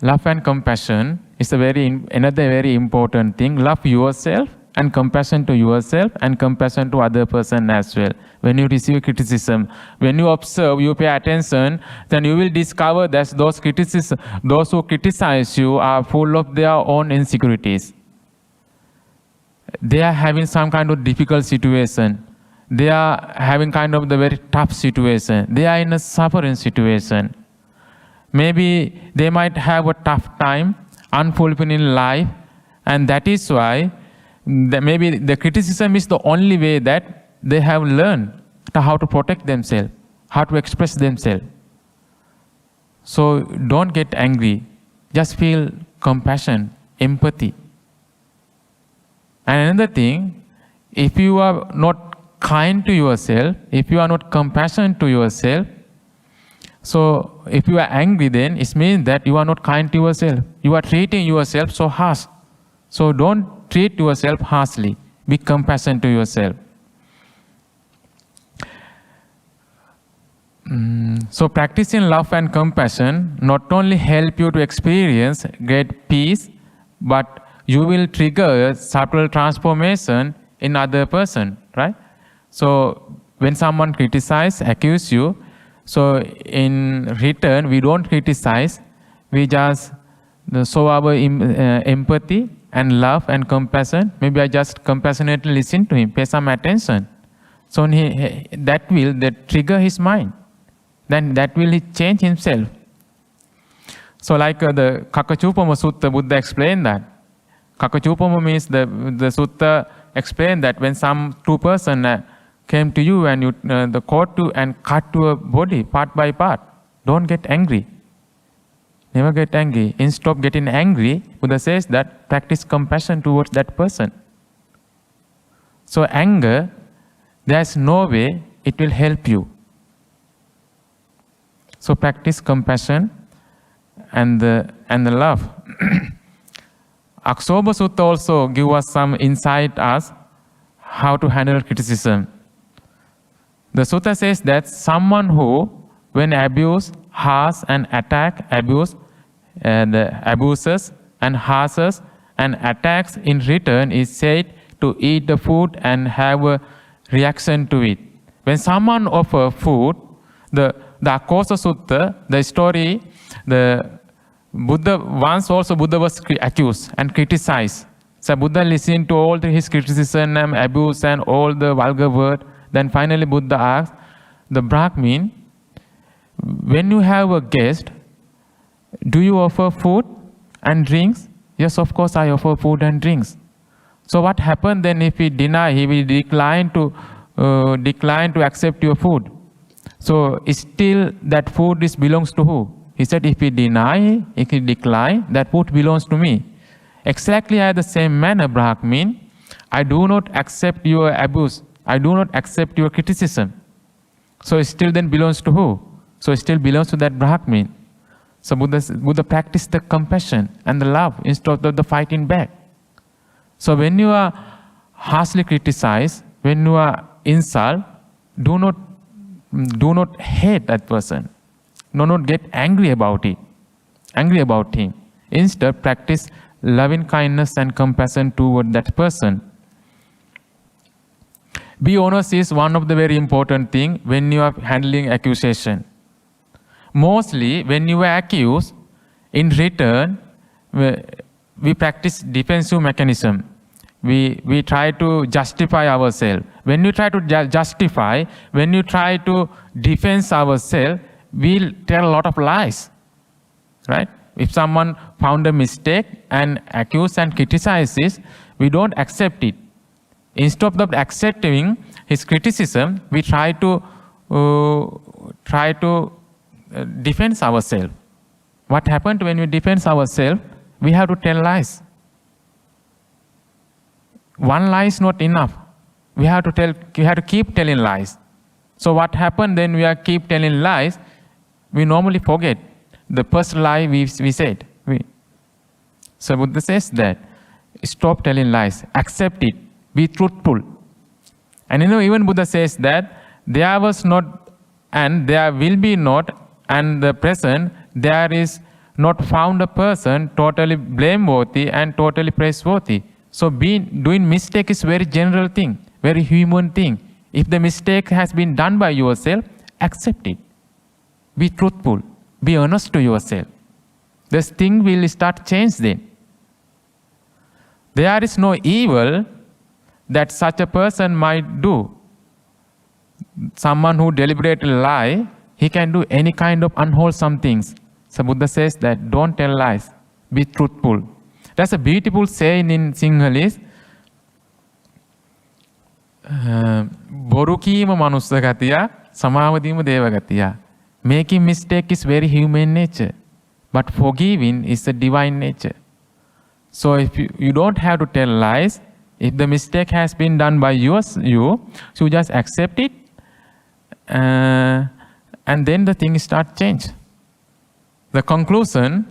Speaker 1: Love and compassion is another very important thing. Love yourself and compassion to yourself and compassion to other person as well. When you receive criticism, when you observe, you pay attention, then you will discover that those who criticize you are full of their own insecurities. They are having some kind of difficult situation. They are having kind of the very tough situation. They are in a suffering situation. Maybe they might have a tough time, unfulfilling life, and that is why maybe the criticism is the only way that they have learned how to protect themselves, how to express themselves. So don't get angry. Just feel compassion, empathy. And another thing, if you are not kind to yourself, if you are not compassionate to yourself, so if you are angry, then it means that you are not kind to yourself. You are treating yourself so harsh. So don't treat yourself harshly. Be compassionate to yourself. So practicing love and compassion not only help you to experience great peace, but you will trigger a subtle transformation in other person, right? So when someone criticizes, accuse you, so in return, we don't criticize, we just show our empathy and love and compassion. Maybe I just compassionately listen to him, pay some attention. So that will trigger his mind. Then that will change himself. So like the Kakachupama Sutta, Buddha explained that. Kakachupama means the sutta explained that when some two person came to you and you the caught you and cut your body part by part, don't get angry. Never get angry. Instead of getting angry, Buddha says that practice compassion towards that person. So anger, there's no way it will help you. So practice compassion and the love. Aksoba Sutta also give us some insight as how to handle criticism. The sutta says that someone who, when abuse, harsh and attack, abuses and harshes and attacks in return is said to eat the food and have a reaction to it. When someone offers food, the Akosa Sutta, the story, the Buddha once also Buddha was accused and criticized. So Buddha listened to all his criticism and abuse and all the vulgar word. Then finally Buddha asked the Brahmin, when you have a guest, do you offer food and drinks? Yes, of course I offer food and drinks. So what happened then if he deny, he will decline to accept your food. So still that food belongs to who? He said, if he decline, that food belongs to me. Exactly at the same manner, Brahmin, I do not accept your abuse. I do not accept your criticism. So it still then belongs to who? So it still belongs to that Brahmin. So Buddha practiced the compassion and the love instead of the fighting back. So when you are harshly criticized, when you are insult, do not hate that person. Do not get angry about it, angry about him. Instead, practice loving kindness and compassion toward that person. Be honest is one of the very important things when you are handling accusation. Mostly, when you are accused, in return, we practice defensive mechanism. We try to justify ourselves. When you try to justify, when you try to defend ourselves, we'll tell a lot of lies, right? If someone found a mistake and accuse and criticizes, we don't accept it. Instead of accepting his criticism, we try to defend ourselves. What happened when we defend ourselves? We have to tell lies. One lie is not enough. We have to keep telling lies. So what happened then? We keep telling lies. We normally forget the first lie we said. So Buddha says that stop telling lies, accept it, be truthful. And even Buddha says that there was not and there will be not, and the present there is not found a person totally blameworthy and totally praiseworthy. So doing mistake is very general thing, very human thing. If the mistake has been done by yourself, accept it. Be truthful. Be honest to yourself. This thing will start change then. There is no evil that such a person might do. Someone who deliberately lie, he can do any kind of unwholesome things. So Buddha says that don't tell lies. Be truthful. That's a beautiful saying in Sinhalese. Boru kīma manussa gatiya, samāvadīma deva gatiya. Making mistake is very human nature, but forgiving is a divine nature. So if you don't have to tell lies, if the mistake has been done by you just accept it, and then the thing start change. The conclusion,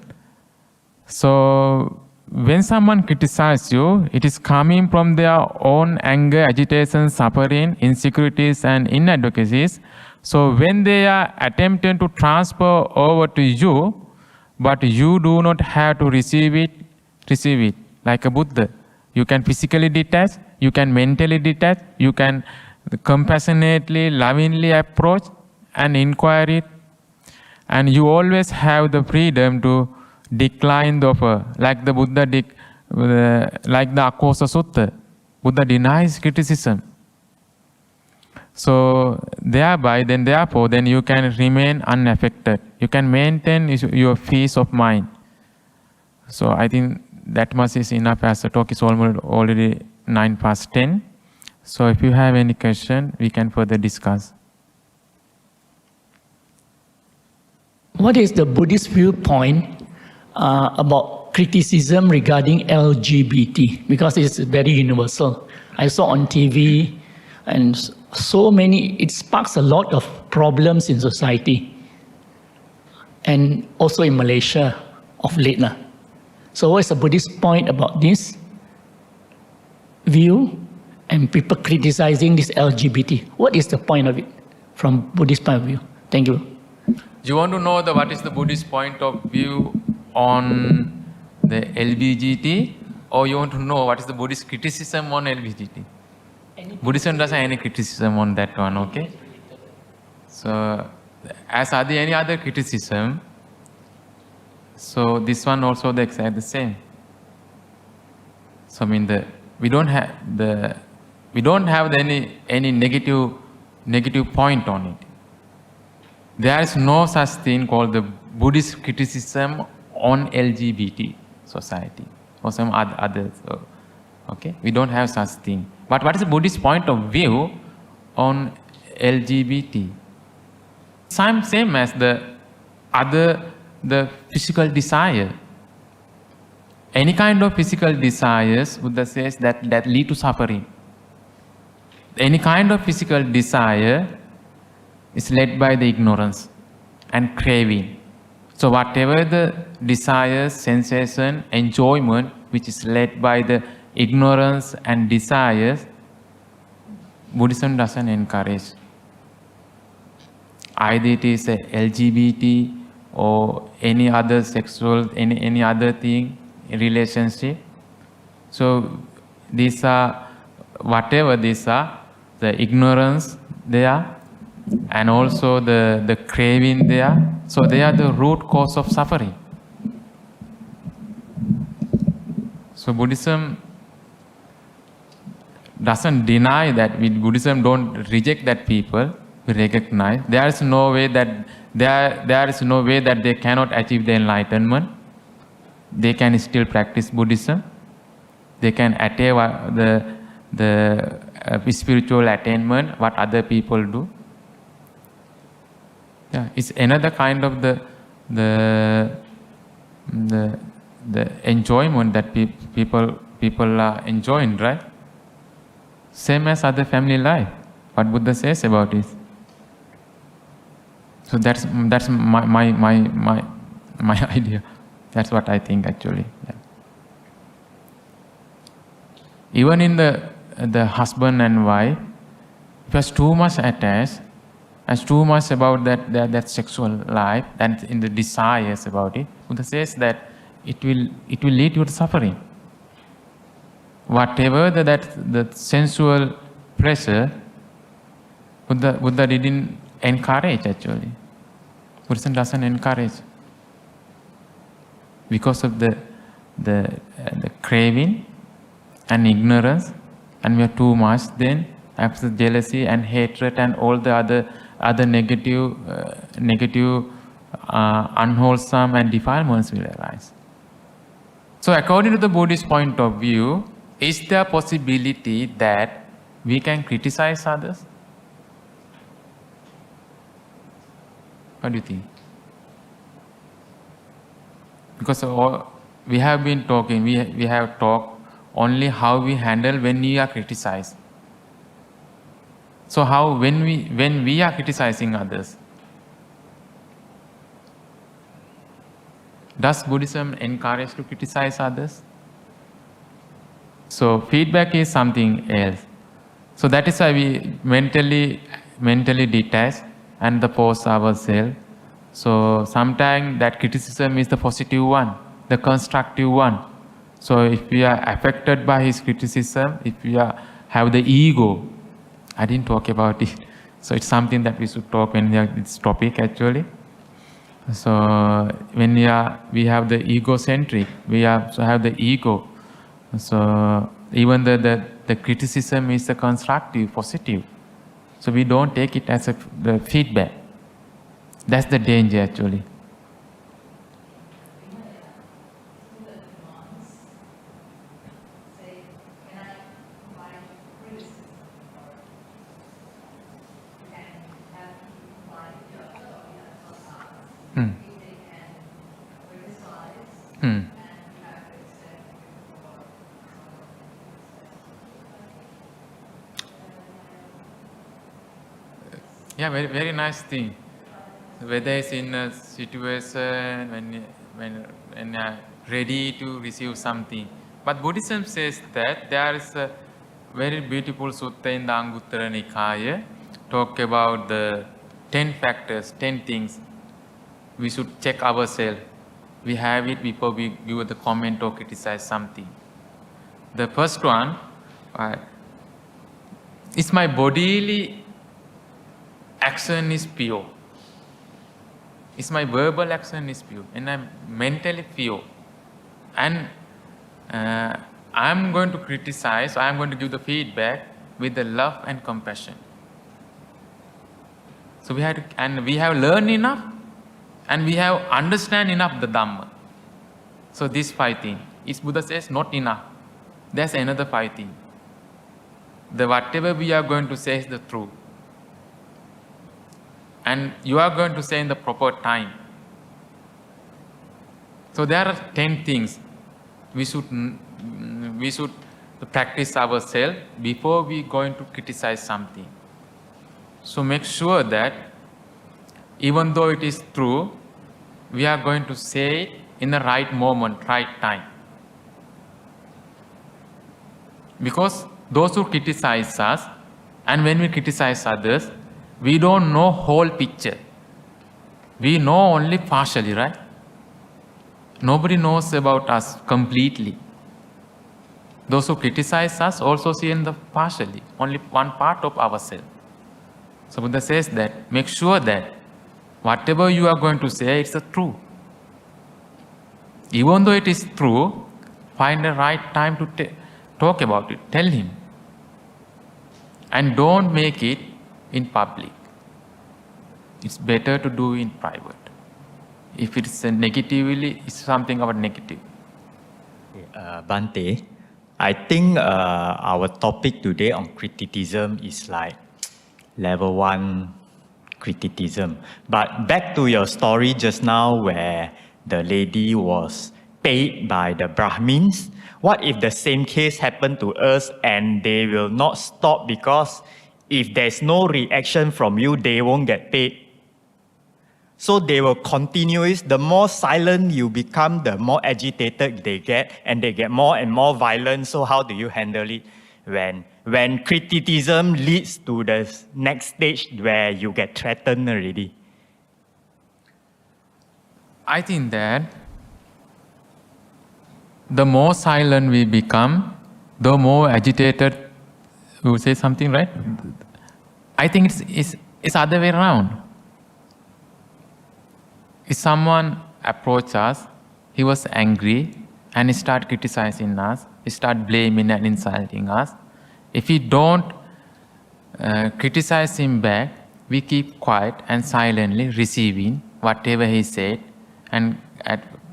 Speaker 1: so when someone criticizes you, it is coming from their own anger, agitation, suffering, insecurities and inadequacies. So when they are attempting to transfer over to you, but you do not have to receive it like a Buddha. You can physically detach, you can mentally detach, you can compassionately, lovingly approach and inquire it. And you always have the freedom to decline the offer, like the Buddha, like the Akosa Sutta. Buddha denies criticism. So therefore, you can remain unaffected. You can maintain your peace of mind. So I think that much is enough, as the talk is already 9:10. So if you have any question, we can further discuss.
Speaker 2: What is the Buddhist viewpoint about criticism regarding LGBT? Because it's very universal. I saw on TV and so many, it sparks a lot of problems in society. And also in Malaysia of late. So what is the Buddhist point about this view and people criticizing this LGBT? What is the point of it from Buddhist point of view? Thank you.
Speaker 1: You want to know what is the Buddhist point of view on the LGBT, or you want to know what is the Buddhist criticism on LGBT? Buddhism doesn't have any criticism on that one, okay? So, as are there any other criticism, so this one also the exact the same. So I mean we don't have any negative point on it. There is no such thing called the Buddhist criticism on LGBT society or some others. Okay, we don't have such thing. But what is the Buddhist point of view on LGBT? Same as the physical desire. Any kind of physical desires, Buddha says that lead to suffering. Any kind of physical desire is led by the ignorance and craving. So whatever the desires, sensation, enjoyment, which is led by the ignorance and desires, Buddhism doesn't encourage. Either it is a LGBT or any other sexual, any other thing, relationship. So these are, whatever these are, the ignorance there, and also the craving there. So they are the root cause of suffering. So Buddhism doesn't deny that. Buddhism don't reject that people. We recognize there is no way that there is no way that they cannot achieve the enlightenment. They can still practice Buddhism. They can attain the spiritual attainment what other people do. Yeah, it's another kind of the enjoyment that people are enjoying, right? Same as other family life. What Buddha says about it. So that's my idea. That's what I think actually. Yeah. Even in the husband and wife, if you're too much attached, as too much about that sexual life, and in the desires about it, Buddha says that it will lead to suffering. Whatever the sensual pleasure, Buddha didn't encourage actually. Buddhism doesn't encourage because of the craving and ignorance, and we are too much. Then after jealousy and hatred and all the other negative, unwholesome and defilements will arise. So according to the Buddhist point of view, is there a possibility that we can criticize others? What do you think? Because we have been talking, we have talked only how we handle when we are criticized. So how when we are criticizing others, does Buddhism encourage to criticize others? So feedback is something else. So that is why we mentally detach and pause ourselves. So sometimes that criticism is the positive one, the constructive one. So if we are affected by his criticism, if we have the ego, I didn't talk about it. So it's something that we should talk when we are this topic actually. So when we have the egocentric, we also have the ego. So even the criticism is the constructive, positive. So we don't take it as the feedback. That's the danger actually. Yeah, very, very nice thing. Whether it's in a situation when you are ready to receive something. But Buddhism says that there is a very beautiful sutta in the Anguttara Nikaya, talk about the 10 factors, 10 things we should check ourselves. We have it before we give the comment or criticize something. The first one, is my bodily action is pure? Is my verbal action is pure? And I'm mentally pure? And I'm going to criticize, I'm going to give the feedback with the love and compassion. So we have to, and we have learned enough, and we have understand enough the Dhamma. So this 5 things, is Buddha says not enough. There's another 5 things. The whatever we are going to say is the truth. And you are going to say in the proper time. So there are 10 things we should practice ourselves before we going to criticize something. So make sure that even though it is true, we are going to say it in the right moment, right time. Because those who criticize us, and when we criticize others, we don't know whole picture. We know only partially, right? Nobody knows about us completely. Those who criticize us also see in the partially, only one part of ourselves. So Buddha says that, make sure that whatever you are going to say, it's the truth. Even though it is true, find the right time to talk about it. Tell him. And don't make it in public. It's better to do in private. If it's negatively, it's something about negative.
Speaker 3: Bhante, I think our topic today on criticism is like level 1 criticism. But back to your story just now where the lady was paid by the Brahmins. What if the same case happened to us and they will not stop because if there's no reaction from you, they won't get paid? So they will continue. The more silent you become, the more agitated they get, and they get more and more violent. So how do you handle it when criticism leads to the next stage where you get threatened already?
Speaker 1: I think that the more silent we become, the more agitated. You say something, right? I think it's other way around. If someone approached us, he was angry and he started criticizing us, he started blaming and insulting us. If we don't criticize him back, we keep quiet and silently receiving whatever he said and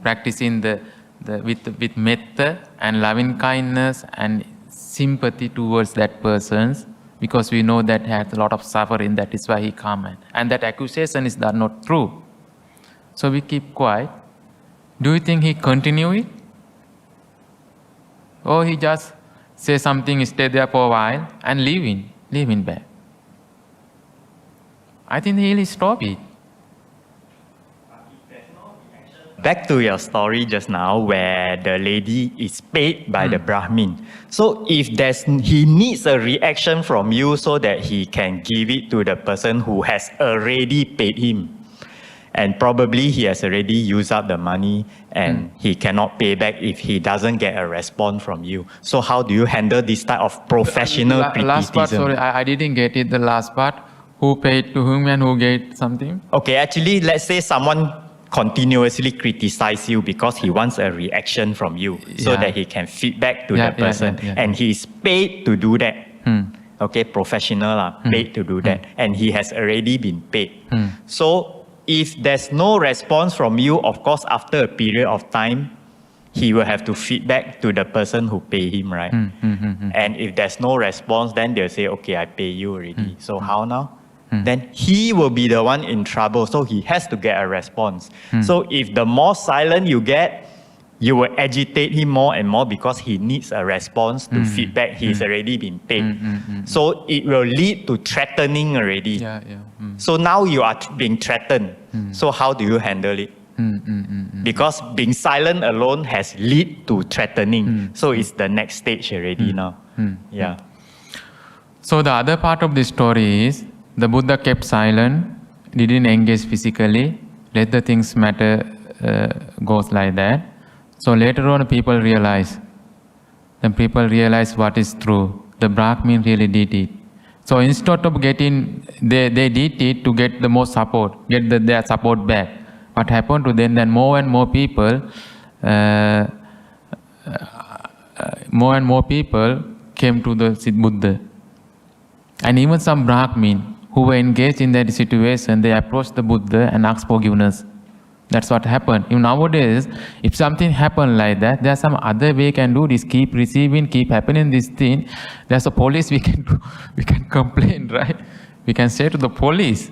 Speaker 1: practicing with metta and loving kindness and sympathy towards that person, because we know that he has a lot of suffering, that is why he come. And that accusation is not true. So we keep quiet. Do you think he continue it? Or he just say something, stay there for a while and leave in back? I think he'll stop it.
Speaker 3: Back to your story just now where the lady is paid by the Brahmin. So if he needs a reaction from you so that he can give it to the person who has already paid him. And probably he has already used up the money and he cannot pay back if he doesn't get a response from you. So how do you handle this type of professional criticism?
Speaker 1: Last part, sorry, I didn't get it, the last part. Who paid to whom and who get something?
Speaker 3: Okay, actually, let's say someone continuously criticize you because he wants a reaction from you so that he can feedback to that person. And he's paid to do that. Okay, professional, paid to do that. And he has already been paid. So if there's no response from you, of course, after a period of time, he will have to feedback to the person who pay him, right? And if there's no response, then they'll say, okay, I pay you already. So how now? Then he will be the one in trouble. So he has to get a response. So if the more silent you get, you will agitate him more and more because he needs a response to feedback he's already been paid. So it will lead to threatening already. So now you are being threatened. So how do you handle it? Because being silent alone has lead to threatening. So it's the next stage already now. Yeah.
Speaker 1: So the other part of the story is the Buddha kept silent, didn't engage physically, let the things matter goes like that. So later on people realize what is true. The Brahmin really did it. So instead of getting, they did it to get the more support, get their support back. What happened to them? Then more and more people came to the Buddha. And even some Brahmin who were engaged in that situation, they approached the Buddha and asked forgiveness. That's what happened. Even nowadays, if something happened like that, there's some other way can do this. Keep receiving, keep happening this thing. There's a police we can do. We can complain, right? We can say to the police.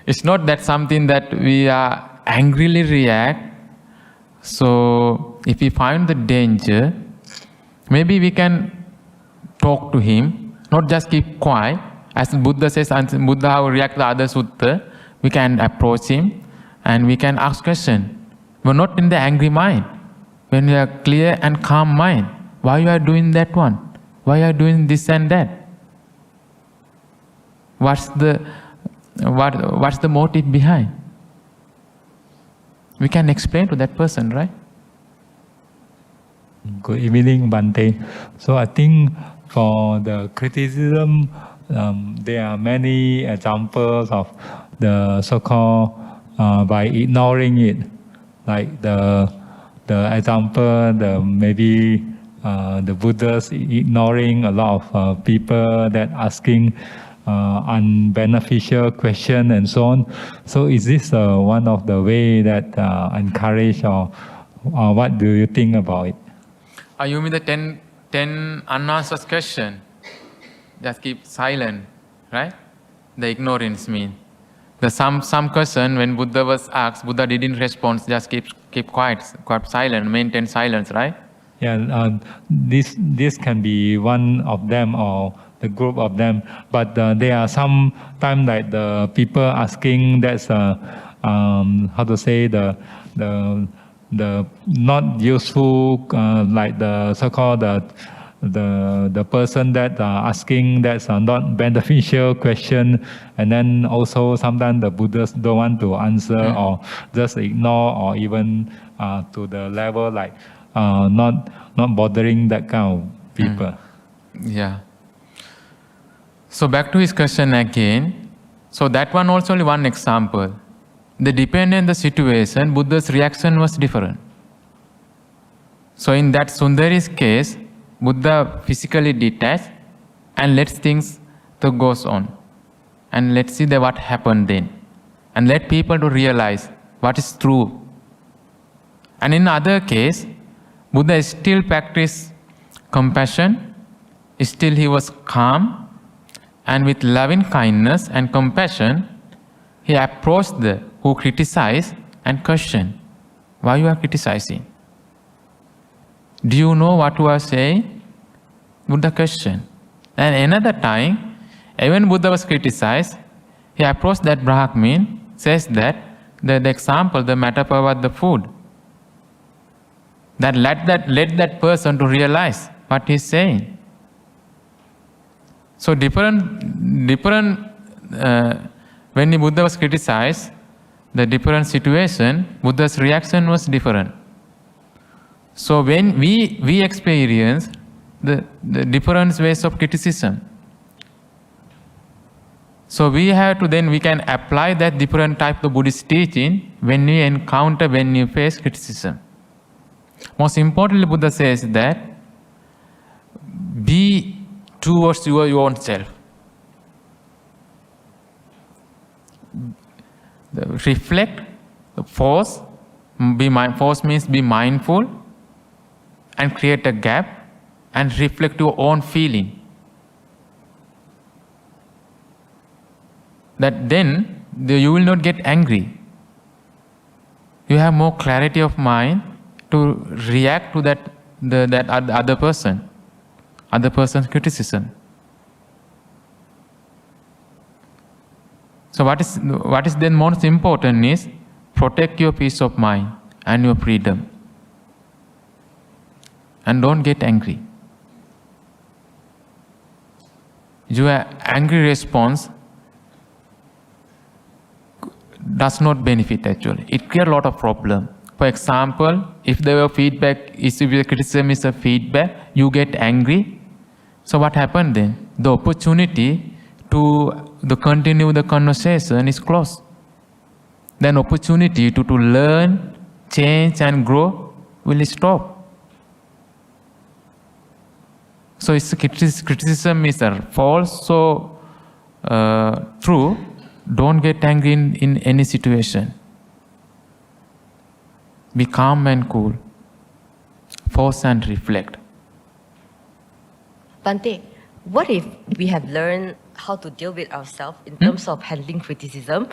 Speaker 1: It's not that something that we are angrily react. So if we find the danger, maybe we can talk to him, not just keep quiet. As Buddha says, and Buddha how react to the other sutta, we can approach him and we can ask questions. But not in the angry mind. When we are clear and calm mind. Why you are doing that one? Why you are doing this and that? What's the motive behind? We can explain to that person, right?
Speaker 4: Good evening, Bhante. So I think for the criticism, there are many examples of the so-called by ignoring it, like the example, maybe the Buddhas ignoring a lot of people that asking unbeneficial question and so on. So is this one of the way that encourage or what do you think about it?
Speaker 1: You mean the 10 unanswered question? Just keep silent, right? The ignorance mean. The some question when Buddha was asked, Buddha didn't respond, just keep quiet silent, maintain silence, right?
Speaker 4: Yeah, this can be one of them or the group of them, but there are some time like the people asking that's how to say the not useful like the so-called the person that asking that's not beneficial question, and then also sometimes the Buddhists don't want to answer or just ignore or even to the level like not bothering that kind of people.
Speaker 1: Yeah. So back to his question again. So that one also only one example. The depending on the situation, Buddha's reaction was different. So in that Sundari's case, Buddha physically detached and lets things to goes on. And let's see what happened then. And let people to realize what is true. And in other case, Buddha still practiced compassion. Still he was calm. And with loving kindness and compassion, he approached the who criticized and questioned. Why you are criticizing? Do you know what you are saying? Buddha questioned. And another time, even Buddha was criticized, he approached that Brahmin, says that the example, the metaphor about the food, that let that person to realize what he's saying. So different when the Buddha was criticized, the different situation, Buddha's reaction was different. So when we experience the different ways of criticism, so we have to then we can apply that different type of Buddhist teaching when we face criticism. Most importantly, Buddha says that be towards your own self. Reflect, force means be mindful and create a gap and reflect your own feeling. That then you will not get angry. You have more clarity of mind to react to that other person's criticism. So what is then most important is protect your peace of mind and your freedom. And don't get angry. Your angry response does not benefit actually. It creates a lot of problem. For example, if the criticism is a feedback, you get angry. So what happened then? The opportunity to continue the conversation is closed. Then opportunity to learn, change and grow will stop. So it's criticism is false, so true. Don't get angry in any situation. Be calm and cool. Pause and reflect.
Speaker 5: Bhante, what if we have learned how to deal with ourselves in terms of handling criticism,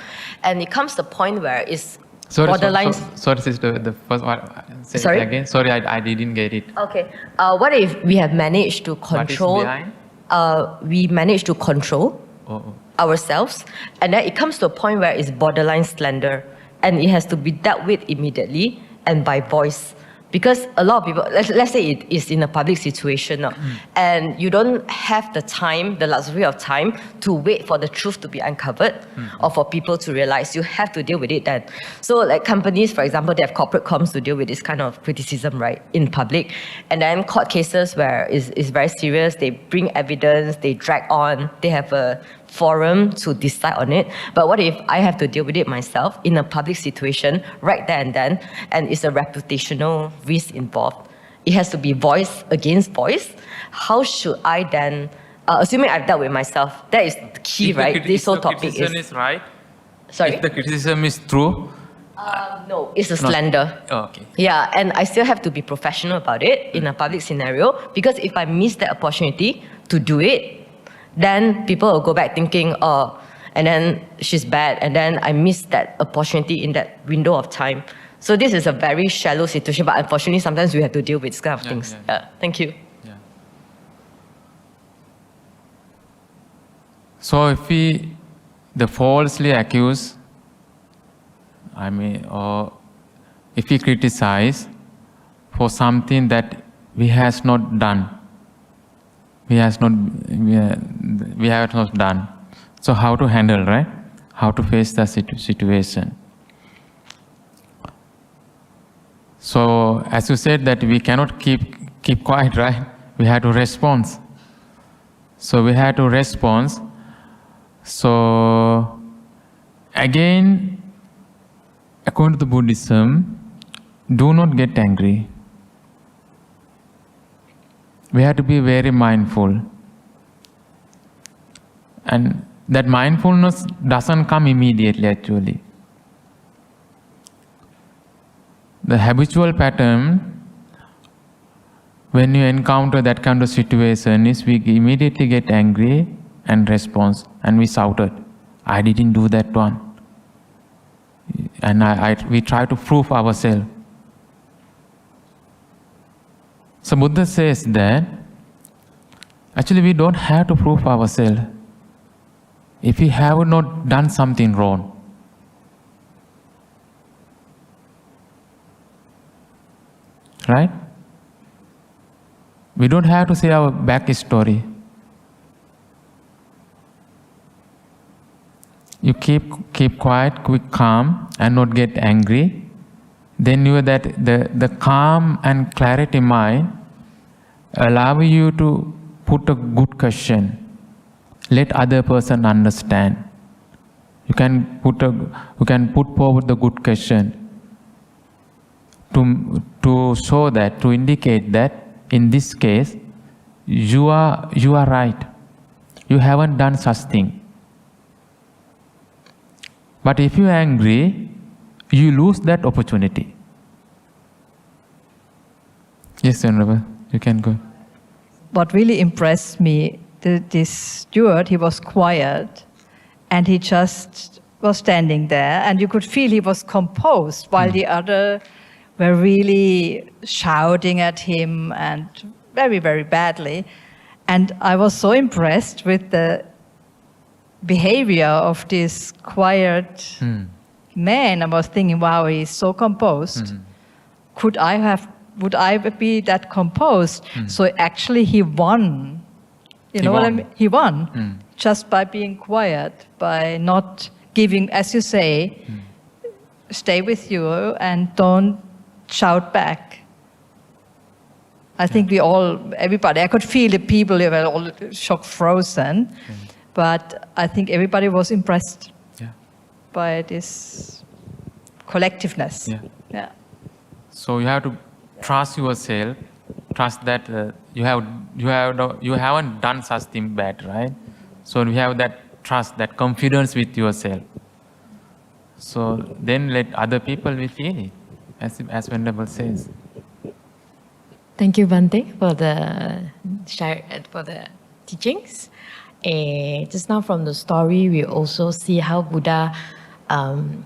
Speaker 5: and it comes to the point where it's borderline...
Speaker 1: Sorry, sister, the first one. Say
Speaker 5: Sorry?
Speaker 1: it again. Sorry, I didn't get it.
Speaker 5: Okay. What if we have managed to control...
Speaker 1: What is behind?
Speaker 5: We managed to control
Speaker 1: Oh.
Speaker 5: ourselves, and then it comes to a point where it's borderline slander, and it has to be dealt with immediately and by voice. Because a lot of people, let's say it is in a public situation, and you don't have the time, the luxury of time, to wait for the truth to be uncovered or for people to realize. You have to deal with it then. So like companies, for example, they have corporate comms to deal with this kind of criticism, right, in public. And then court cases where it's very serious, they bring evidence, they drag on, they have a forum to decide on it. But what if I have to deal with it myself in a public situation right there and then, and it's a reputational risk involved? It has to be voice against voice. How should I then, assuming I've dealt with myself, that is the key,
Speaker 1: If
Speaker 5: right? This whole topic is...
Speaker 1: If the criticism is right,
Speaker 5: Sorry?
Speaker 1: if the criticism is true...
Speaker 5: No, it's a slander.
Speaker 1: Oh, okay.
Speaker 5: Yeah, and I still have to be professional about it in a public scenario, because if I miss that opportunity to do it, then people will go back thinking, oh, and then she's bad, and then I missed that opportunity in that window of time. So this is a very shallow situation, but unfortunately, sometimes we have to deal with this kind of things.
Speaker 1: Yeah.
Speaker 5: Thank you.
Speaker 1: Yeah. So if the falsely accuse, or if we criticize for something that we have not done, we have not done. So how to handle, right? How to face the situation. So as you said that we cannot keep quiet, right? We have to respond. So we have to respond. So again, according to Buddhism, do not get angry. We have to be very mindful. And that mindfulness doesn't come immediately actually. The habitual pattern, when you encounter that kind of situation, is we immediately get angry and respond, and we shouted, I didn't do that one. And we try to prove ourselves. So Buddha says that actually we don't have to prove ourselves if we have not done something wrong. Right? We don't have to say our back story. You keep quiet, keep calm, and not get angry. Then you that the calm and clarity mind allow you to put a good question. Let other person understand. You can put forward the good question to show that, to indicate that in this case you are right. You haven't done such thing. But if you are angry, you lose that opportunity. Yes, Honorable, you can go.
Speaker 6: What really impressed me, this steward, he was quiet, and he just was standing there, and you could feel he was composed, while the other were really shouting at him and very, very badly. And I was so impressed with the behavior of this quiet man. I was thinking, wow, he's so composed. Would I be that composed? So actually he won. You know what I mean? He won just by being quiet, by not giving, as you say, stay with you and don't shout back. I think everybody, I could feel the people, they were all shock frozen, but I think everybody was impressed by this collectiveness. Yeah.
Speaker 1: So you have to trust yourself, trust that you haven't done such thing bad, right? So you have that trust, that confidence with yourself. So then let other people will feel it, as Venerable says.
Speaker 7: Thank you, Bhante, for the teachings. Just now from the story, we also see how Buddha, the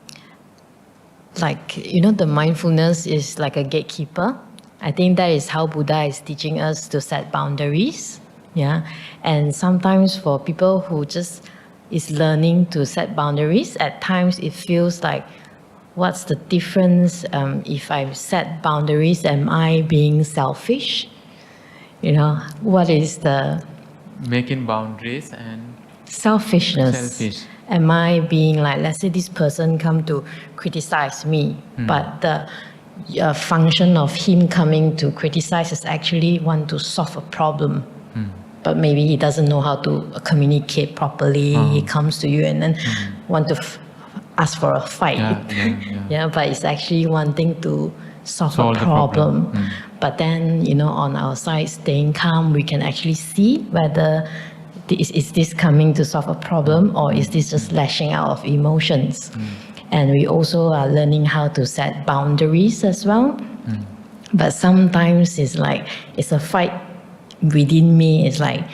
Speaker 7: mindfulness is like a gatekeeper. I think that is how Buddha is teaching us to set boundaries. Yeah, and sometimes for people who just is learning to set boundaries, at times it feels like, what's the difference if I set boundaries? Am I being selfish? What is the...
Speaker 1: Making boundaries and...
Speaker 7: Selfishness. Am I being like, let's say this person come to criticize me, but the function of him coming to criticize is actually want to solve a problem. But maybe he doesn't know how to communicate properly. He comes to you and then want to ask for a fight. But it's actually wanting to solve a problem. But then, on our side, staying calm, we can actually see whether is this coming to solve a problem or is this just lashing out of emotions. And we also are learning how to set boundaries as well. But sometimes it's like, it's a fight within me. It's like,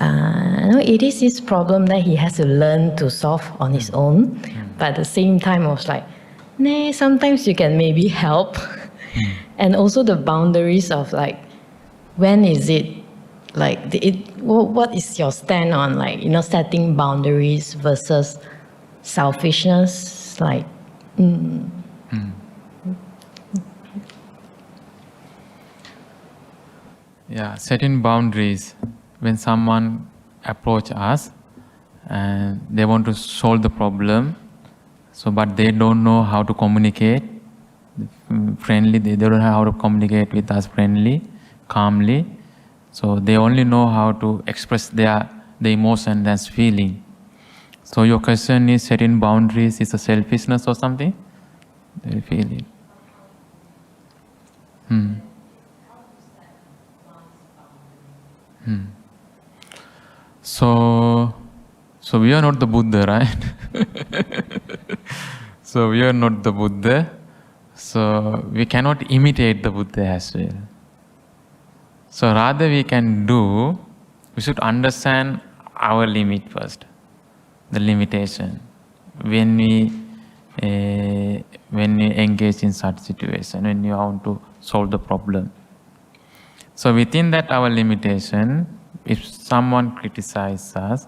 Speaker 7: it is his problem that he has to learn to solve on his own. But at the same time, I was like, nah, sometimes you can maybe help. And also the boundaries of like, when is it, like, what is your stand on like, setting boundaries versus selfishness? Like,
Speaker 1: Yeah, setting boundaries. When someone approach us and they want to solve the problem, but they don't know how to communicate friendly, they don't know how to communicate with us friendly, calmly. So they only know how to express the emotion and feeling. So your question is, setting boundaries is a selfishness or something? They feel it. So we are not the Buddha, right? So we are not the Buddha. So we cannot imitate the Buddha as well. So rather we should understand our limit first, the limitation. When we engage in such situation, when you want to solve the problem. So within that our limitation, if someone criticizes us,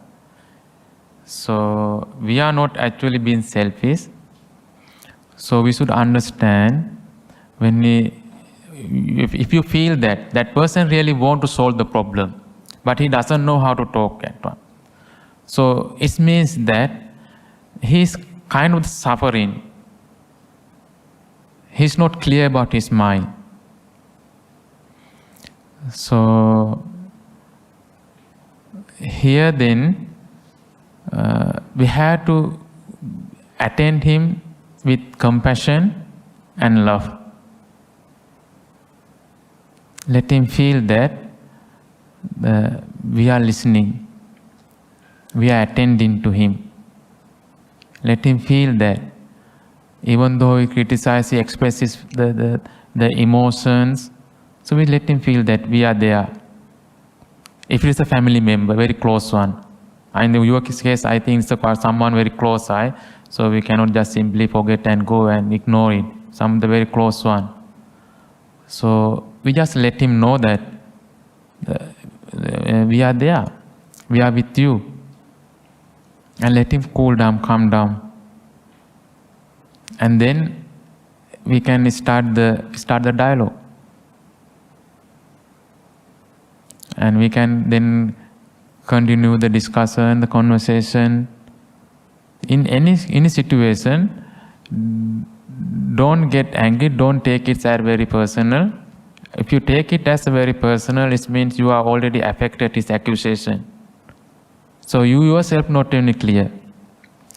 Speaker 1: so we are not actually being selfish. So we should understand if you feel that person really want to solve the problem, but he doesn't know how to talk at all. So it means that he's kind of suffering. He's not clear about his mind. So here then, we have to attend him with compassion and love. Let him feel that we are listening, we are attending to him. Let him feel that even though he criticizes, he expresses the emotions, so we let him feel that we are there. If it is a family member, very close one, in your case, I think it's someone very close, so we cannot just simply forget and go and ignore it. The very close one. So we just let him know that we are there, we are with you, and let him cool down, calm down. And then we can start the dialogue. And we can then continue the discussion, the conversation. In any situation, don't get angry, don't take it as very personal. If you take it as very personal, it means you are already affected his accusation. So you yourself not only clear.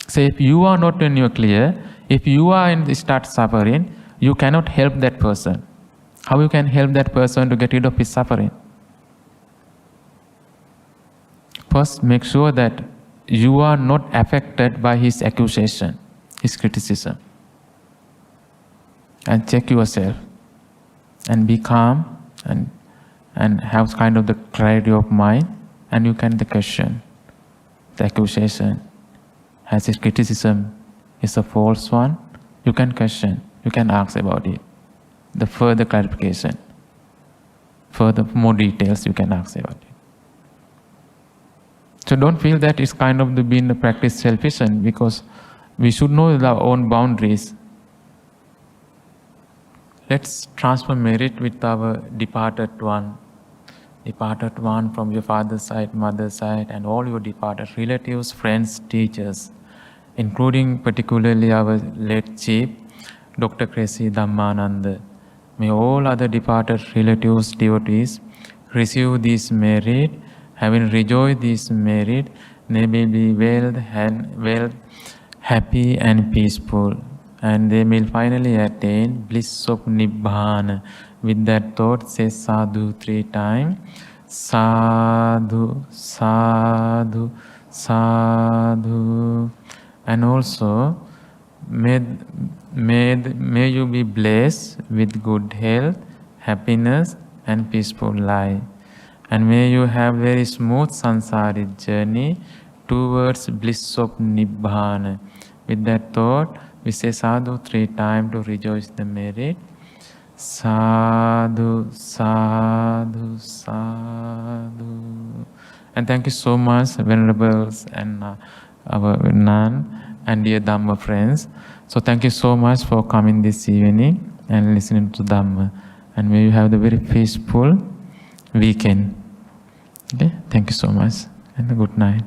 Speaker 1: So if you are not only clear, if you are start suffering, you cannot help that person. How you can help that person to get rid of his suffering? First, make sure that you are not affected by his accusation, his criticism. And check yourself and be calm and have kind of the clarity of mind, and you can question the accusation. Has his criticism is a false one? You can question, you can ask about it. The further clarification, further more details you can ask about it. So don't feel that it's kind of being the practice selfish, because we should know our own boundaries. Let's transfer merit with our departed one from your father's side, mother's side, and all your departed relatives, friends, teachers, including particularly our late chief, Dr. Kresi Dhammananda. May all other departed relatives, devotees, receive this merit, having rejoiced this merit, they may be well, happy and peaceful, and they will finally attain bliss of Nibbana. With that thought, say sadhu 3 times. Sadhu, sadhu, sadhu. And also, may you be blessed with good health, happiness, and peaceful life. And may you have very smooth samsaric journey towards bliss of Nibbana. With that thought, we say sadhu 3 times to rejoice the merit. Sadhu, sadhu, sadhu. And thank you so much, Venerables and our Nun and dear Dhamma friends. So thank you so much for coming this evening and listening to Dhamma. And may you have the very peaceful weekend. Okay, thank you so much and a good night.